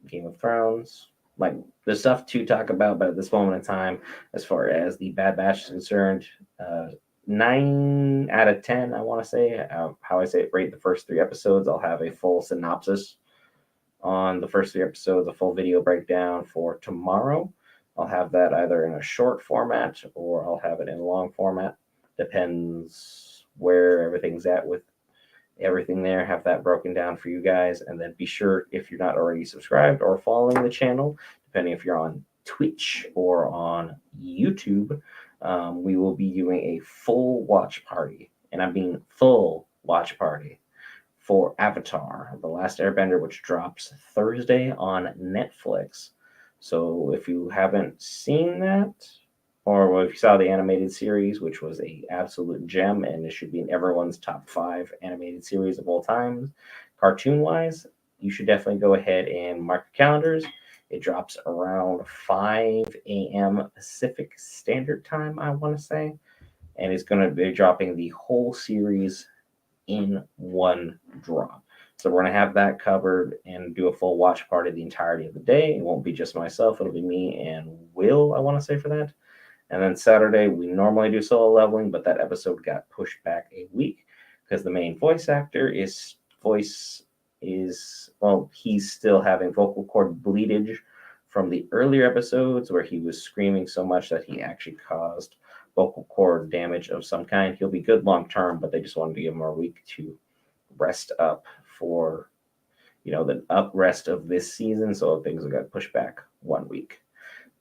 Game of Thrones. Like, there's stuff to talk about, but at this moment in time, as far as the Bad Batch is concerned, 9 out of 10, I want to say. How I say it, rate the first 3 episodes. I'll have a full synopsis on the first 3 episodes, a full video breakdown for tomorrow. I'll have that either in a short format or I'll have it in a long format. Depends where everything's at with everything there. Have that broken down for you guys. And then be sure, if you're not already subscribed or following the channel, depending if you're on Twitch or on YouTube, we will be doing a full watch party. And I mean full watch party for Avatar, The Last Airbender, which drops Thursday on Netflix. So if you haven't seen that, or if you saw the animated series, which was a absolute gem, and it should be in everyone's top 5 animated series of all time, cartoon-wise, you should definitely go ahead and mark your calendars. It drops around 5 a.m. Pacific Standard Time, I want to say, and it's going to be dropping the whole series in one drop. So we're going to have that covered and do a full watch party the entirety of the day. It won't be just myself. It'll be me and Will, I want to say, for that. And then Saturday, we normally do solo leveling, but that episode got pushed back a week because the main voice actor he's still having vocal cord bleedage from the earlier episodes where he was screaming so much that he actually caused vocal cord damage of some kind. He'll be good long term, but they just wanted to give him a week to rest up for, the up rest of this season. So things got pushed back 1 week.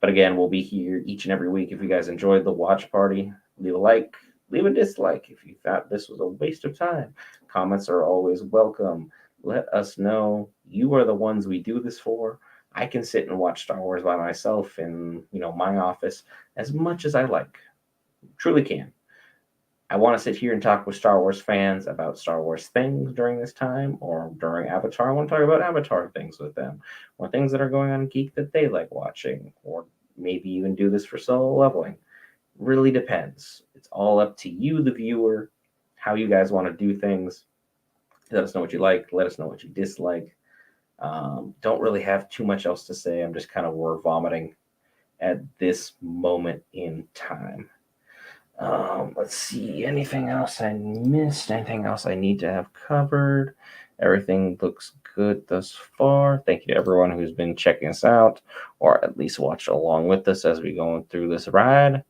But again, we'll be here each and every week. If you guys enjoyed the watch party, leave a like, leave a dislike. If you thought this was a waste of time, comments are always welcome. Let us know. You are the ones we do this for. I can sit and watch Star Wars by myself in, my office as much as I like. Truly can. I want to sit here and talk with Star Wars fans about Star Wars things during this time or during Avatar. I want to talk about Avatar things with them or things that are going on in Geek that they like watching, or maybe even do this for solo leveling. Really depends. It's all up to you, the viewer, how you guys want to do things. Let us know what you like. Let us know what you dislike. Don't really have too much else to say. I'm just kind of word vomiting at this moment in time. Let's see, anything else I missed? Anything else I need to have covered? Everything looks good thus far. Thank you to everyone who's been checking us out or at least watched along with us as we go through this ride.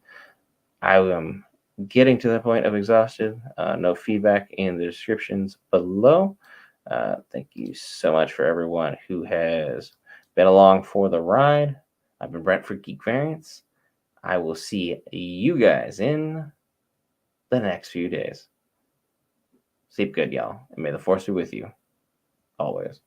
I am getting to the point of exhausted. No feedback in the descriptions below. Thank you so much for everyone who has been along for the ride. I've been Brent for Geek Variants. I will see you guys in the next few days. Sleep good, y'all, and may the force be with you always.